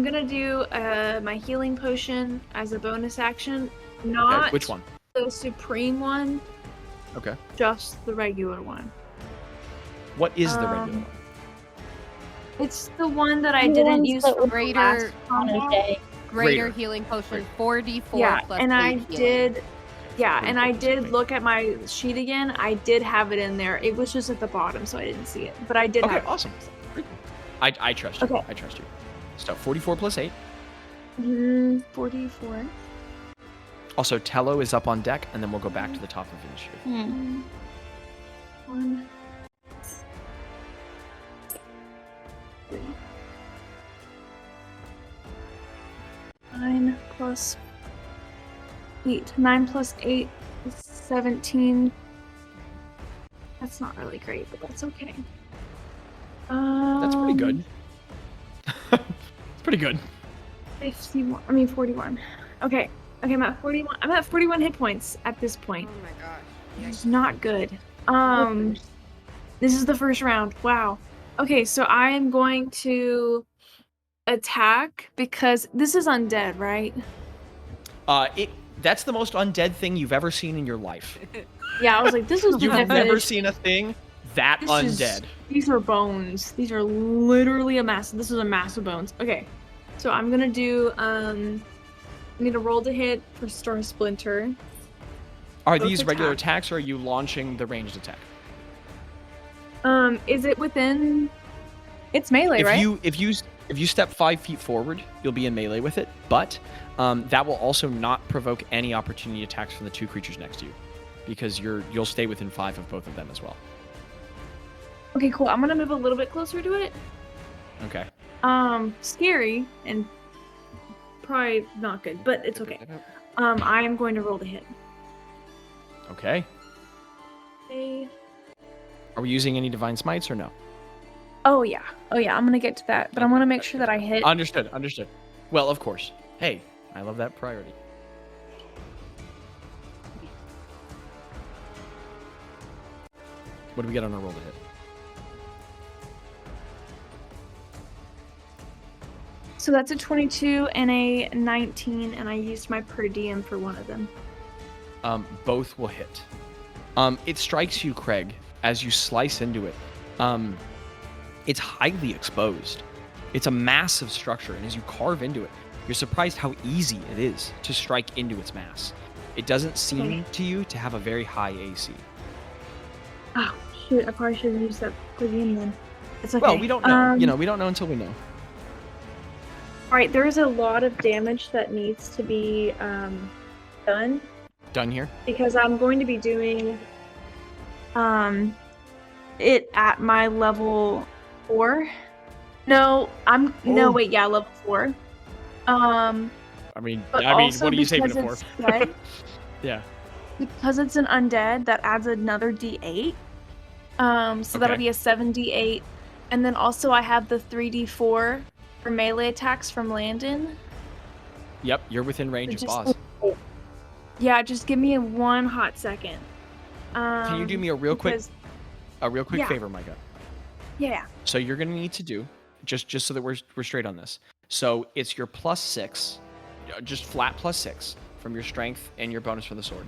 gonna do my healing potion as a bonus action. Not okay, which one? The supreme one. Okay. Just the regular one. What is the regular one? It's the one that I didn't use for greater Greater healing potion, 4d4 yeah, plus and 8 I healing. did. Yeah, and I did look at my sheet again. I did have it in there. It was just at the bottom, so I didn't see it. But I did have it. Okay, awesome. I trust you. Okay. I trust you. So 44 plus 8. 44. Also, Tello is up on deck, and then we'll go back to the top of initiative. 1, 3. 9 plus 8. 9 plus 8 is 17. That's not really great, but that's okay. That's pretty good. It's pretty good. 41. Okay, I'm at 41. I'm at 41 hit points at this point. Oh my gosh. It's not good. This is the first round. Wow. Okay, so I am going to attack because this is undead, right? That's the most undead thing you've ever seen in your life. Yeah, I was like, this is You've never seen a thing that undead. These are bones. These are literally this is a mass of bones. Okay, so I'm gonna do I need a roll to hit for Storm Splinter. Are these regular attacks, or are you launching the ranged attack? Is it within? It's melee, right? If you step 5 feet forward, you'll be in melee with it, but that will also not provoke any opportunity attacks from the 2 creatures next to you, because you'll stay within 5 of both of them as well. Okay, cool. I'm gonna move a little bit closer to it. Okay. Scary and probably not good, but it's okay. I am going to roll to hit. Okay. Okay. Are we using any divine smites or no? Oh yeah. I'm gonna get to that, but I want to make sure that I hit. Understood. Well, of course. Hey, I love that priority. What do we get on our roll to hit? So that's a 22 and a 19, and I used my per diem for one of them. Both will hit. It strikes you, Craig, as you slice into it. It's highly exposed. It's a massive structure, and as you carve into it, you're surprised how easy it is to strike into its mass. It doesn't seem to you to have a very high AC. Oh, shoot. I probably should have used that per diem then. It's okay. Well, we don't know. We don't know until we know. Alright, there's a lot of damage that needs to be done. Done here? Because I'm going to be doing it at my level 4. Level 4. I mean, But what also are you saving it because for? it's dead, Yeah. because it's an undead, that adds another D8. So that'll be a 7D8. And then also I have the 3D4 for melee attacks from Landon. Yep, you're within range of Bazz. Yeah, just give me one hot second. Can you do me a real quick Yeah. favor, Micah? Yeah. So you're gonna need to do just so that we're straight on this. So it's your +6, just flat +6 from your strength and your bonus from the sword,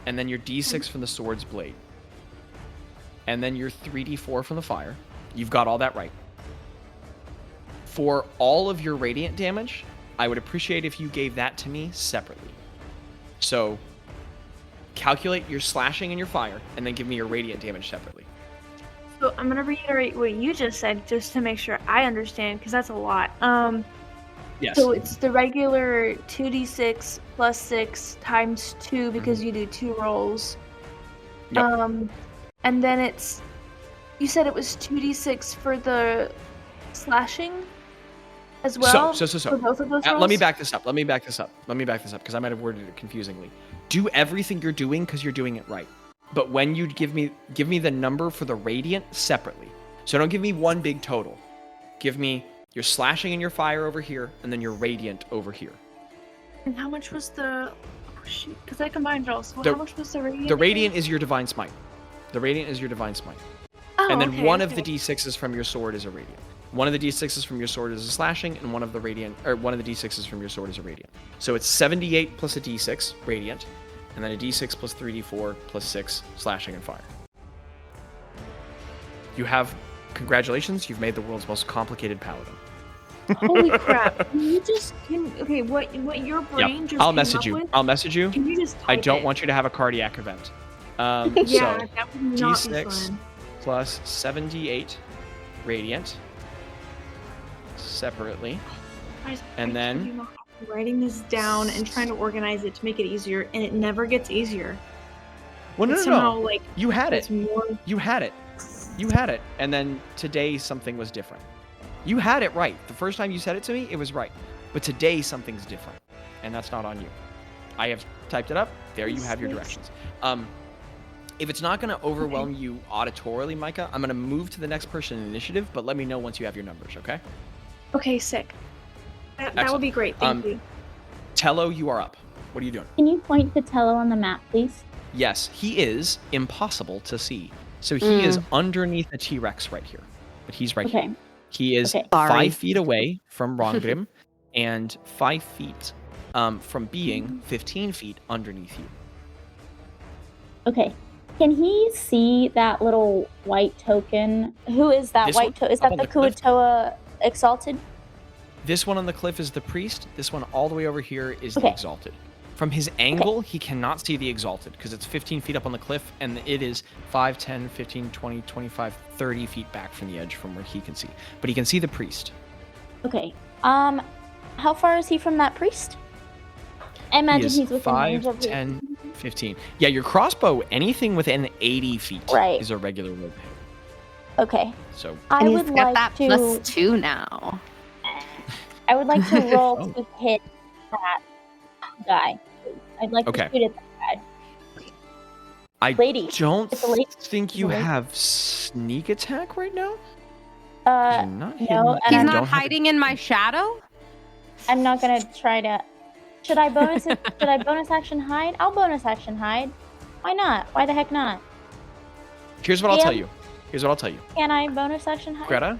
and then your D6 from the sword's blade, and then your 3D4 from the fire. You've got all that right. For all of your radiant damage, I would appreciate if you gave that to me separately. So calculate your slashing and your fire, and then give me your radiant damage separately. So I'm gonna reiterate what you just said, just to make sure I understand, because that's a lot. Yes. So it's the regular 2d6 plus 6 times 2 because you do 2 rolls. Yep. And then you said it was 2d6 for the slashing as well? So. For both of those rolls? Let me back this up because I might have worded it confusingly. Do everything you're doing because you're doing it right. But when you give me the number for the radiant separately. So don't give me one big total. Give me your slashing and your fire over here, and then your radiant over here. And how much was the... Oh, shoot. Because I combined it all. So how much was the radiant? The radiant is your divine smite. Oh, and then okay, one of the d6s from your sword is a radiant. One of the d6s from your sword is a slashing, and one of the d6s from your sword is a radiant. So it's 78 plus a d6 radiant, and then a d6 plus 3d4 plus 6 slashing and fire. Congratulations, you've made the world's most complicated paladin. Holy crap! Okay, what your brain just I'll message you. With? I'll message you. Can you just type I don't it? want you to have a cardiac event. Yeah, so that would not d6 be fun. plus 78 radiant separately, and then writing this down and trying to organize it to make it easier, and it never gets easier. Well, no. Somehow, like, you had it. More... You had it. And then today something was different. You had it right. The first time you said it to me, it was right. But today something's different, and that's not on you. I have typed it up. There you have your directions. If it's not going to overwhelm you auditorily, Micah, I'm going to move to the next person in initiative, but let me know once you have your numbers, okay? Okay, sick. That would be great. Thank you. Tello, you are up. What are you doing? Can you point to Tello on the map, please? Yes, he is impossible to see. So he is underneath a T-Rex right here. But he's right here. He is 5 feet away from Rongrim and 5 feet from being 15 feet underneath you. Okay. Can he see that little white token? Who is that white token? Is that the Kuatoa Exalted? This one on the cliff is the priest. This one all the way over here is the Exalted. From his angle, he cannot see the Exalted because it's 15 feet up on the cliff, and it is 5, 10, 15, 20, 25, 30 feet back from the edge from where he can see. But he can see the priest. Okay. How far is he from that priest? I imagine he's within 5, 10, 15. Yeah, your crossbow, anything within 80 feet is a regular roll hit. Okay. So I would like that to +2 now. I would like to roll to hit that guy. I'd like to shoot at that guy. I don't think you have sneak attack right now. No. He's not hiding in my shadow? I'm not gonna try to. Should I bonus action hide? I'll bonus action hide. Why not? Why the heck not? Here's what I'll tell you. Can I bonus action hide? Greta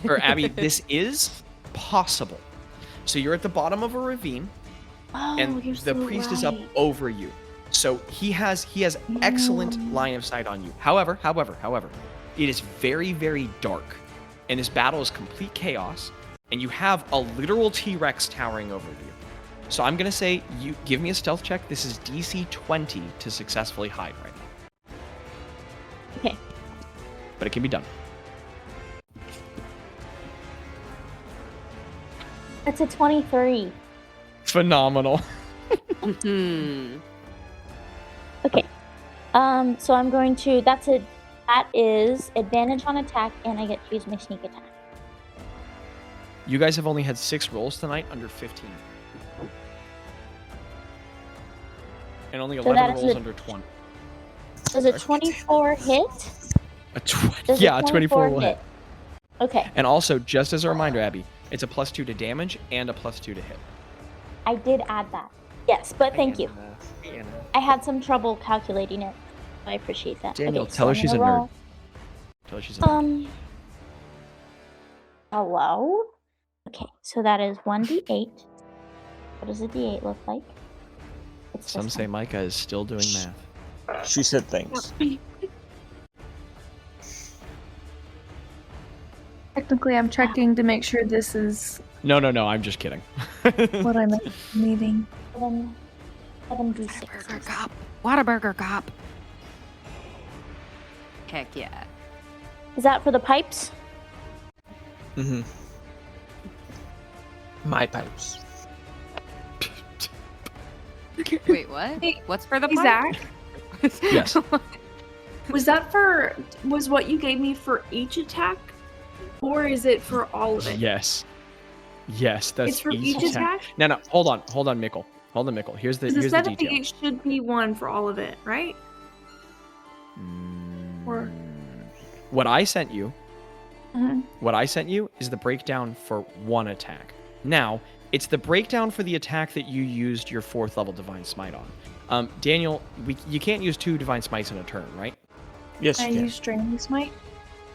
or Abby, this is possible. So you're at the bottom of a ravine, and the priest is up over you. So he has excellent line of sight on you. However, it is very, very dark, and this battle is complete chaos, and you have a literal T-Rex towering over you. So I'm gonna say you give me a stealth check. This is DC 20 to successfully hide right now. Okay. But it can be done. That's a 23. Phenomenal. Okay. So I'm going to. That is advantage on attack, and I get to use my sneak attack. You guys have only had 6 rolls tonight under 15. And only So 11 that is rolls a- under 20. Does a 24 hit? Does Yeah, a 24 will hit. Okay. And also, just as a reminder, Abby, it's a +2 to damage and a +2 to hit. I did add that. Yes, but thank you. I had some trouble calculating it. I appreciate that. Daniel, okay, tell her I'm she's a gonna nerd. roll. Tell her she's a nerd. Hello? Okay, so that is 1d8. What does a d8 look like? It's Some this say one. Micah is still doing math. She said things. Technically, I'm checking to make sure this is No, I'm just kidding. what I'm needing. 7d6. Whataburger cop. Whataburger cop. Heck yeah. Is that for the pipes? Mm-hmm. My pipes. Wait, what? Hey, What's for the Hey, pipe? Zach, Yes. was what you gave me for each attack? Or is it for all of it? Yes. Yes, that's It's for each attack? No, hold on, Mickle. Here's the Because the detail. 78 should be one for all of it, right? Or What I sent you Mhm. is the breakdown for one attack. Now, it's the breakdown for the attack that you used your 4th level Divine Smite on. Daniel, you can't use 2 Divine Smites in a turn, right? Yes, I you can. use Straining Smite.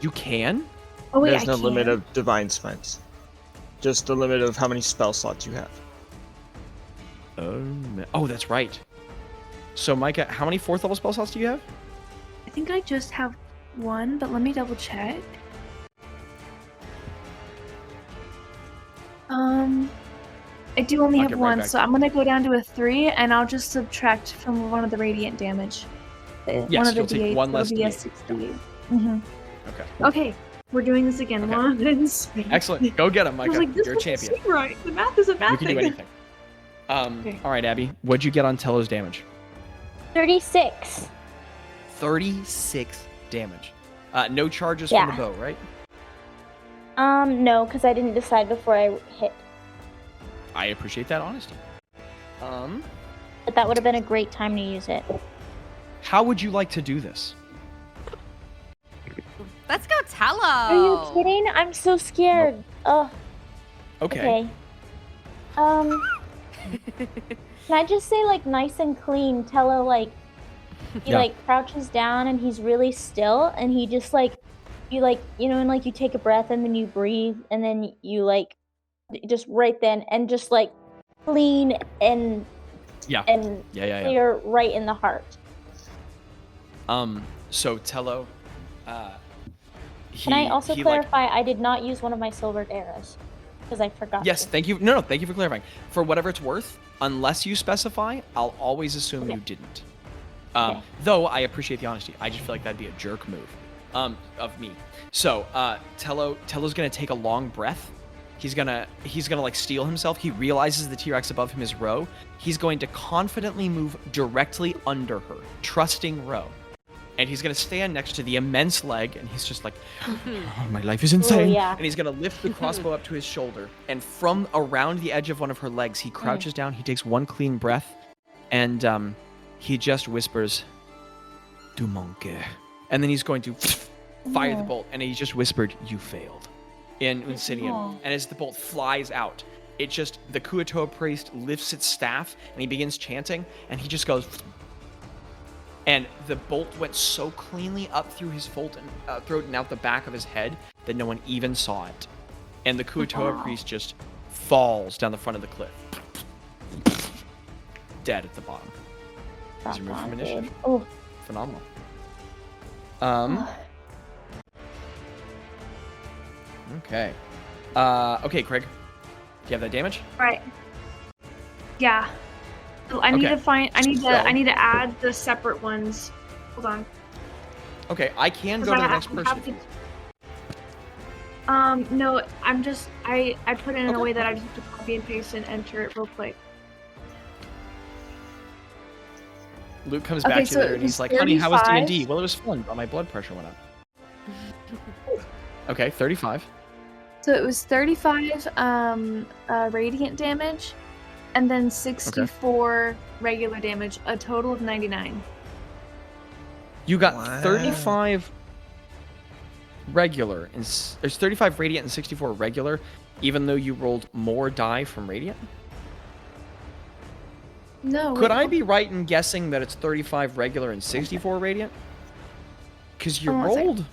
You can? Oh wait, There's I no can. limit of divine smites. Just the limit of how many spell slots you have. Oh, that's right. So, Micah, how many 4th level spell slots do you have? I think I just have one, but let me double check. I do only I'll have get right one, back so I'm gonna go down to a 3, and I'll just subtract from one of the radiant damage. Yes, one of the you'll take D8s, one it'll less be a D8. 68. Mm-hmm. Okay. Okay, we're doing this again. Okay. One in space. Excellent. Go get him, I Micah. was like, this You're a doesn't champion. seem right. The math isn't mathing. You can do anything. Okay. All right, Abby. What'd you get on Tello's damage? 36. 36 damage. No charges Yeah. from the bow, right? No, because I didn't decide before I hit. I appreciate that honesty. But that would have been a great time to use it. How would you like to do this? Let's go Tello. Are you kidding? I'm so scared. Oh, Okay. Can I just say, like, nice and clean? Tello, like, he Yeah. like crouches down and he's really still, and he just like, you like, you know, and like you take a breath and then you breathe, and then you like, just right then, and just like clean and Yeah. clear right in the heart. So Tello, Can I also clarify? I did not use one of my silvered arrows because I forgot. Yes, to. thank you. No, thank you for clarifying. For whatever it's worth, unless you specify, I'll always assume Okay. you didn't. Okay. Though I appreciate the honesty. I just feel like that'd be a jerk move of me. So Tello's gonna take a long breath. He's gonna like steel himself. He realizes the T-Rex above him is Ro. He's going to confidently move directly under her, trusting Ro. And he's gonna stand next to the immense leg, and he's just like, oh, my life is insane. yeah. And he's gonna lift the crossbow up to his shoulder, and from around the edge of one of her legs, he crouches down. He takes one clean breath, and he just whispers, "Du manque," and then he's going to fire the bolt, and he just whispered, "You failed," in Unsinian. And as the bolt flies out, the Kuatoa priest lifts its staff, and he begins chanting, and he just goes. And the bolt went so cleanly up through his throat and out the back of his head that no one even saw it. And the Kuatoa priest just falls down the front of the cliff. Dead at the bottom. He's removed from initiative. Oh, Phenomenal. Okay. Okay, Craig. Do you have that damage? Right. Yeah. I need Okay. to find. I need to add the separate ones. Hold on. Okay, I can go to the next person. No, I'm just. I put it in a Okay. way that I just have to copy and paste and enter it real quick. Luke comes Okay, back to so you and he's like, honey, how was 35. D&D? Well, it was fun, but my blood pressure went up. Okay, 35. So it was 35 radiant damage, and then 64 regular damage, a total of 99. You got 35 regular, and there's 35 radiant and 64 regular, even though you rolled more die from radiant? No. Could I be right in guessing that it's 35 regular and 64 radiant? Because you rolled...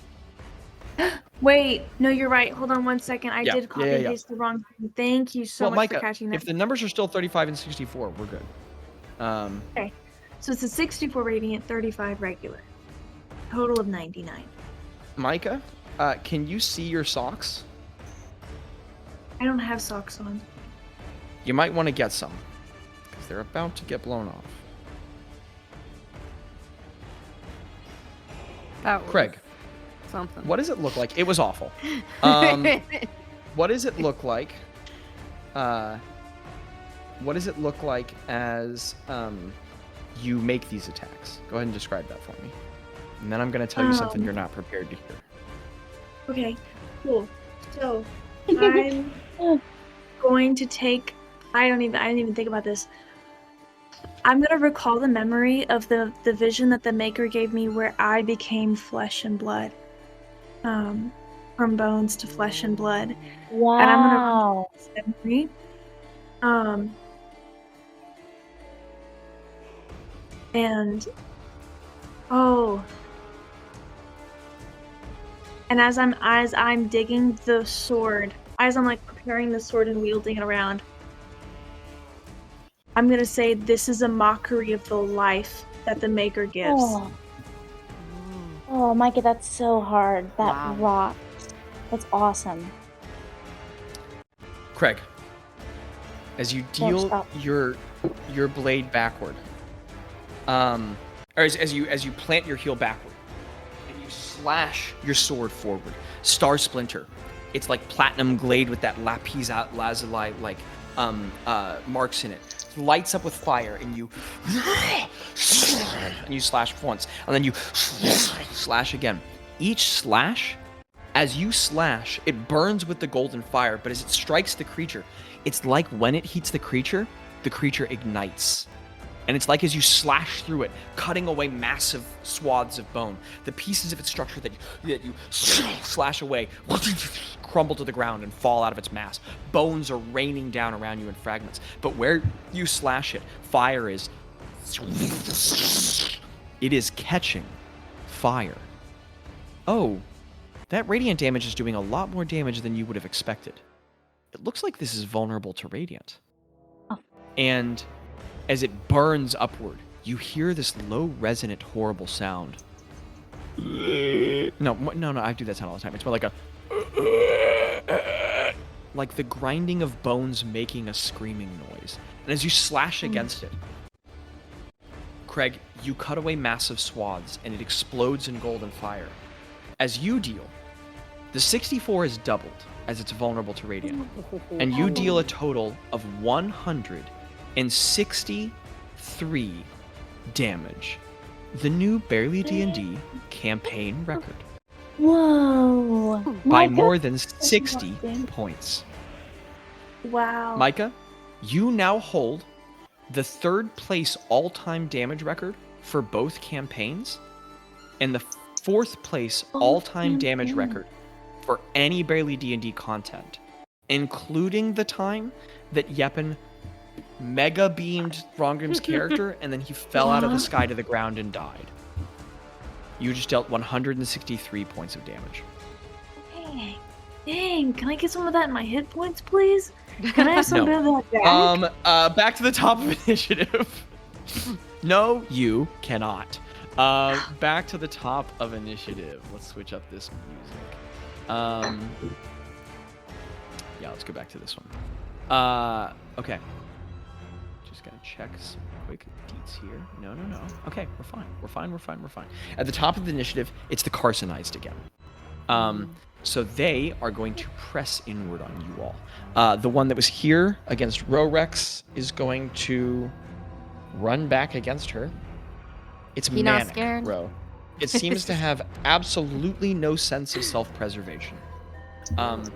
Wait, no, you're right. Hold on one second. I did copy and paste the wrong thing. Thank you so much Micah, for catching that. If the numbers are still 35 and 64, we're good. Okay. So it's a 64 radiant, 35 regular. Total of 99. Micah, can you see your socks? I don't have socks on. You might want to get some, because they're about to get blown off. Craig. Something. What does it look like? It was awful. What does it look like? What does it look like as you make these attacks? Go ahead and describe that for me. And then I'm going to tell you something you're not prepared to hear. Okay, cool. So I'm going to take. I didn't even think about this. I'm gonna recall the memory of the vision that the Maker gave me, where I became flesh and blood. From bones to flesh and blood. Wow. And I'm gonna run this memory. And as I'm digging the sword, as I'm like preparing the sword and wielding it around, I'm gonna say this is a mockery of the life that the Maker gives. Oh, Micah, that's so hard. That rocks. That's awesome. Craig, as you deal your blade backward, or as you plant your heel backward, and you slash your sword forward, Star Splinter, it's like platinum glade with that lapis lazuli marks in it. Lights up with fire, and you slash once, and then you slash again. Each slash, as you slash, it burns with the golden fire, but as it strikes the creature, it's like when it heats the creature ignites. And it's like as you slash through it, cutting away massive swaths of bone, the pieces of its structure that you slash away crumble to the ground and fall out of its mass. Bones are raining down around you in fragments. But where you slash it, fire is... It is catching fire. Oh, that radiant damage is doing a lot more damage than you would have expected. It looks like this is vulnerable to radiant. And as it burns upward, you hear this low, resonant, horrible sound. No, I do that sound all the time. It's more like like the grinding of bones making a screaming noise. And as you slash against it, Craig, you cut away massive swaths, and it explodes in golden fire. As you deal, the 64 is doubled, as it's vulnerable to radiant. And you deal a total of 163 damage. The new Barely D&D campaign record. Whoa! By more than 60 points. Wow. Micah, you now hold the third place all-time damage record for both campaigns, and the fourth place all-time damage record for any Barely D&D content, including the time that Yeppen mega beamed Rongrim's character and then he fell out of the sky to the ground and died. You just dealt 163 points of damage. Dang, can I get some of that in my hit points, please? Can I have some of that back? Back to the top of initiative. No, you cannot. Back to the top of initiative. Let's switch up this music. Yeah, let's go back to this one. Okay. Just gotta check some quick deets here. No. Okay, we're fine. At the top of the initiative, it's the Carsonized again. So they are going to press inward on you all. The one that was here against Rorex is going to run back against her. It's manic, Ro. It seems to have absolutely no sense of self-preservation. And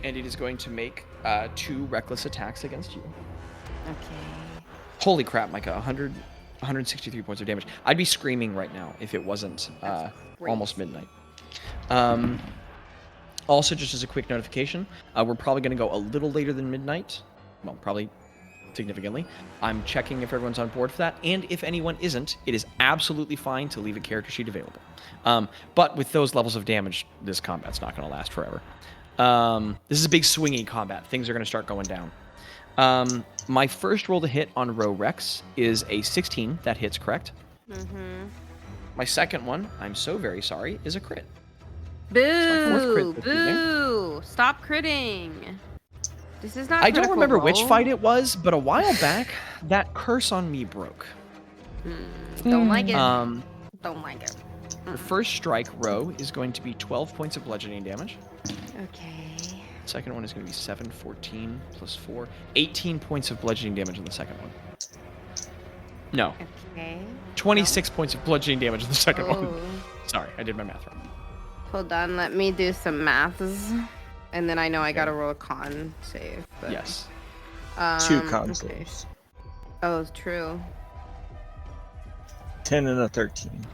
it is going to make 2 reckless attacks against you. Okay. Holy crap, Micah, 163 points of damage. I'd be screaming right now if it wasn't almost midnight. Also, just as a quick notification, we're probably going to go a little later than midnight. Well, probably significantly. I'm checking if everyone's on board for that, and if anyone isn't, it is absolutely fine to leave a character sheet available. But with those levels of damage, this combat's not going to last forever. This is a big swingy combat. Things are going to start going down. My first roll to hit on Row Rex is a 16. That hits, correct? Mm-hmm. My second one, I'm so very sorry, is a crit. Boo! Boo! Stop critting. This is not I don't remember roll. which fight it was, but a while back, that curse on me broke. Don't like it. Don't like it. The first strike row is going to be 12 points of bludgeoning damage. Okay. Second one is going to be 7, 14, plus 4. 18 points of bludgeoning damage on the second one. No. Okay. 26 points of bludgeoning damage on the second one. Sorry, I did my math wrong. Hold on, let me do some maths. And then I know I gotta roll a con save. But, yes. 2 con saves. Oh, it's true. 10 and a 13.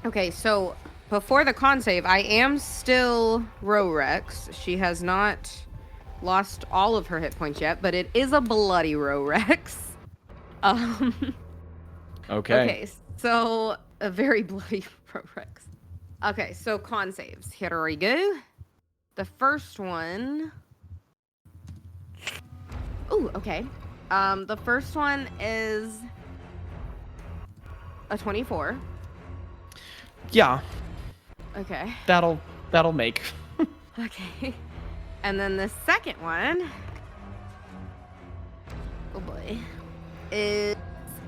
Okay, so before the con save, I am still Row Rex. She has not lost all of her hit points yet, but it is a bloody Row Rex. Okay, so a very bloody Row Rex. Okay, so con saves. Here we go. The first one. Ooh, okay. The first one is a 24. Yeah. Okay. That'll make. Okay. And then the second one, oh boy, is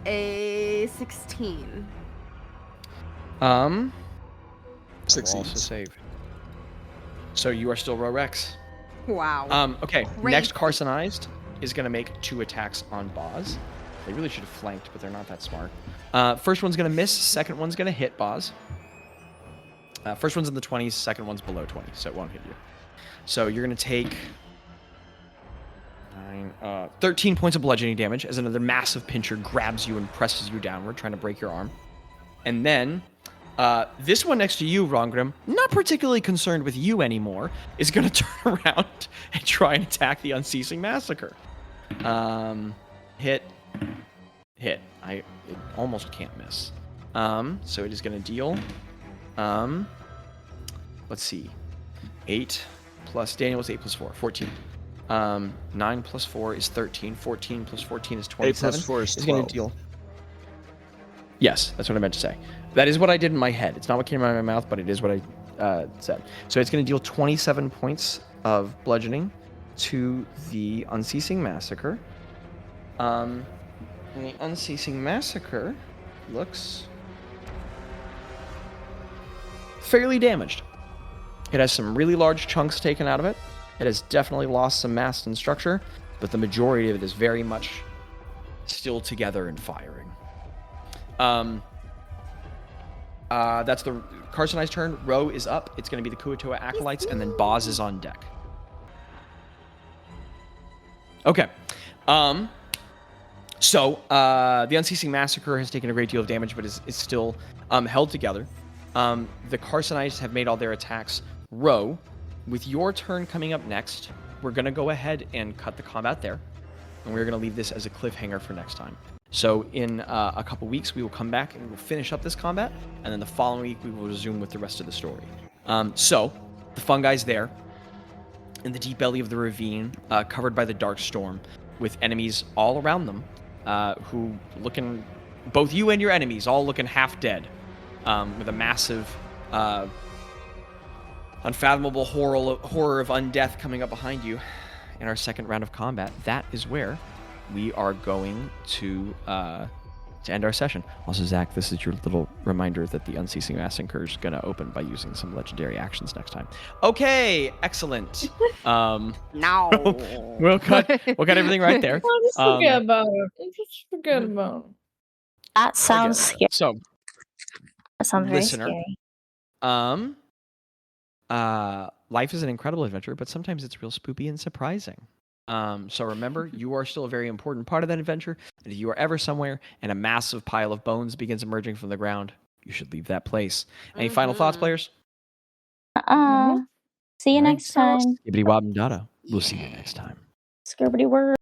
a 16. 16. Also save. So you are still Row Rex. Wow. Okay. Crazy. Next Carsonized is going to make 2 attacks on Bazz. They really should have flanked, but they're not that smart. First one's going to miss. Second one's going to hit Bazz. First one's in the 20s. Second one's below 20, so it won't hit you. So you're going to take 13 points of bludgeoning damage as another massive pincher grabs you and presses you downward, trying to break your arm. And then this one next to you, Rongrim, not particularly concerned with you anymore, is going to turn around and try and attack the Unceasing Massacre. Hit. It almost can't miss. So it is going to deal... let's see. 8 plus... Daniel was 8 plus 4. 14. 9 plus 4 is 13. 14 plus 14 is 27. 8 plus 4 is 12. Going to deal... Yes, that's what I meant to say. That is what I did in my head. It's not what came out of my mouth, but it is what I said. So it's going to deal 27 points of bludgeoning to the Unceasing Massacre. And the Unceasing Massacre looks fairly damaged. It has some really large chunks taken out of it. It has definitely lost some mass and structure, but the majority of it is very much still together and firing. That's the Carsonized turn. Row is up. It's going to be the Kuatoa Acolytes, and then Bazz is on deck. Okay. So the Unceasing Massacre has taken a great deal of damage, but is still held together. The Carsonized have made all their attacks. Row, with your turn coming up next, we're going to go ahead and cut the combat there. And we're going to leave this as a cliffhanger for next time. So in a couple weeks, we will come back and we'll finish up this combat. And then the following week, we will resume with the rest of the story. So the fungi's there in the deep belly of the ravine, covered by the dark storm, with enemies all around them, who looking, both you and your enemies, all looking half dead, with a massive, unfathomable horror of undeath coming up behind you. In our second round of combat, that is where we are going to end our session. Also, Zach, this is your little reminder that the Unceasing Massacre is going to open by using some legendary actions next time. Okay, excellent. No. We'll cut everything right there. Just forget about it. Just forget about it. That sounds scary. So, That sounds very listener, scary. life is an incredible adventure, but sometimes it's real spoopy and surprising. So remember, you are still a very important part of that adventure. And if you are ever somewhere and a massive pile of bones begins emerging from the ground, you should leave that place. Any final thoughts, players? See you next time. Skibbity wob and dada. We'll see you next time. Skibbity word.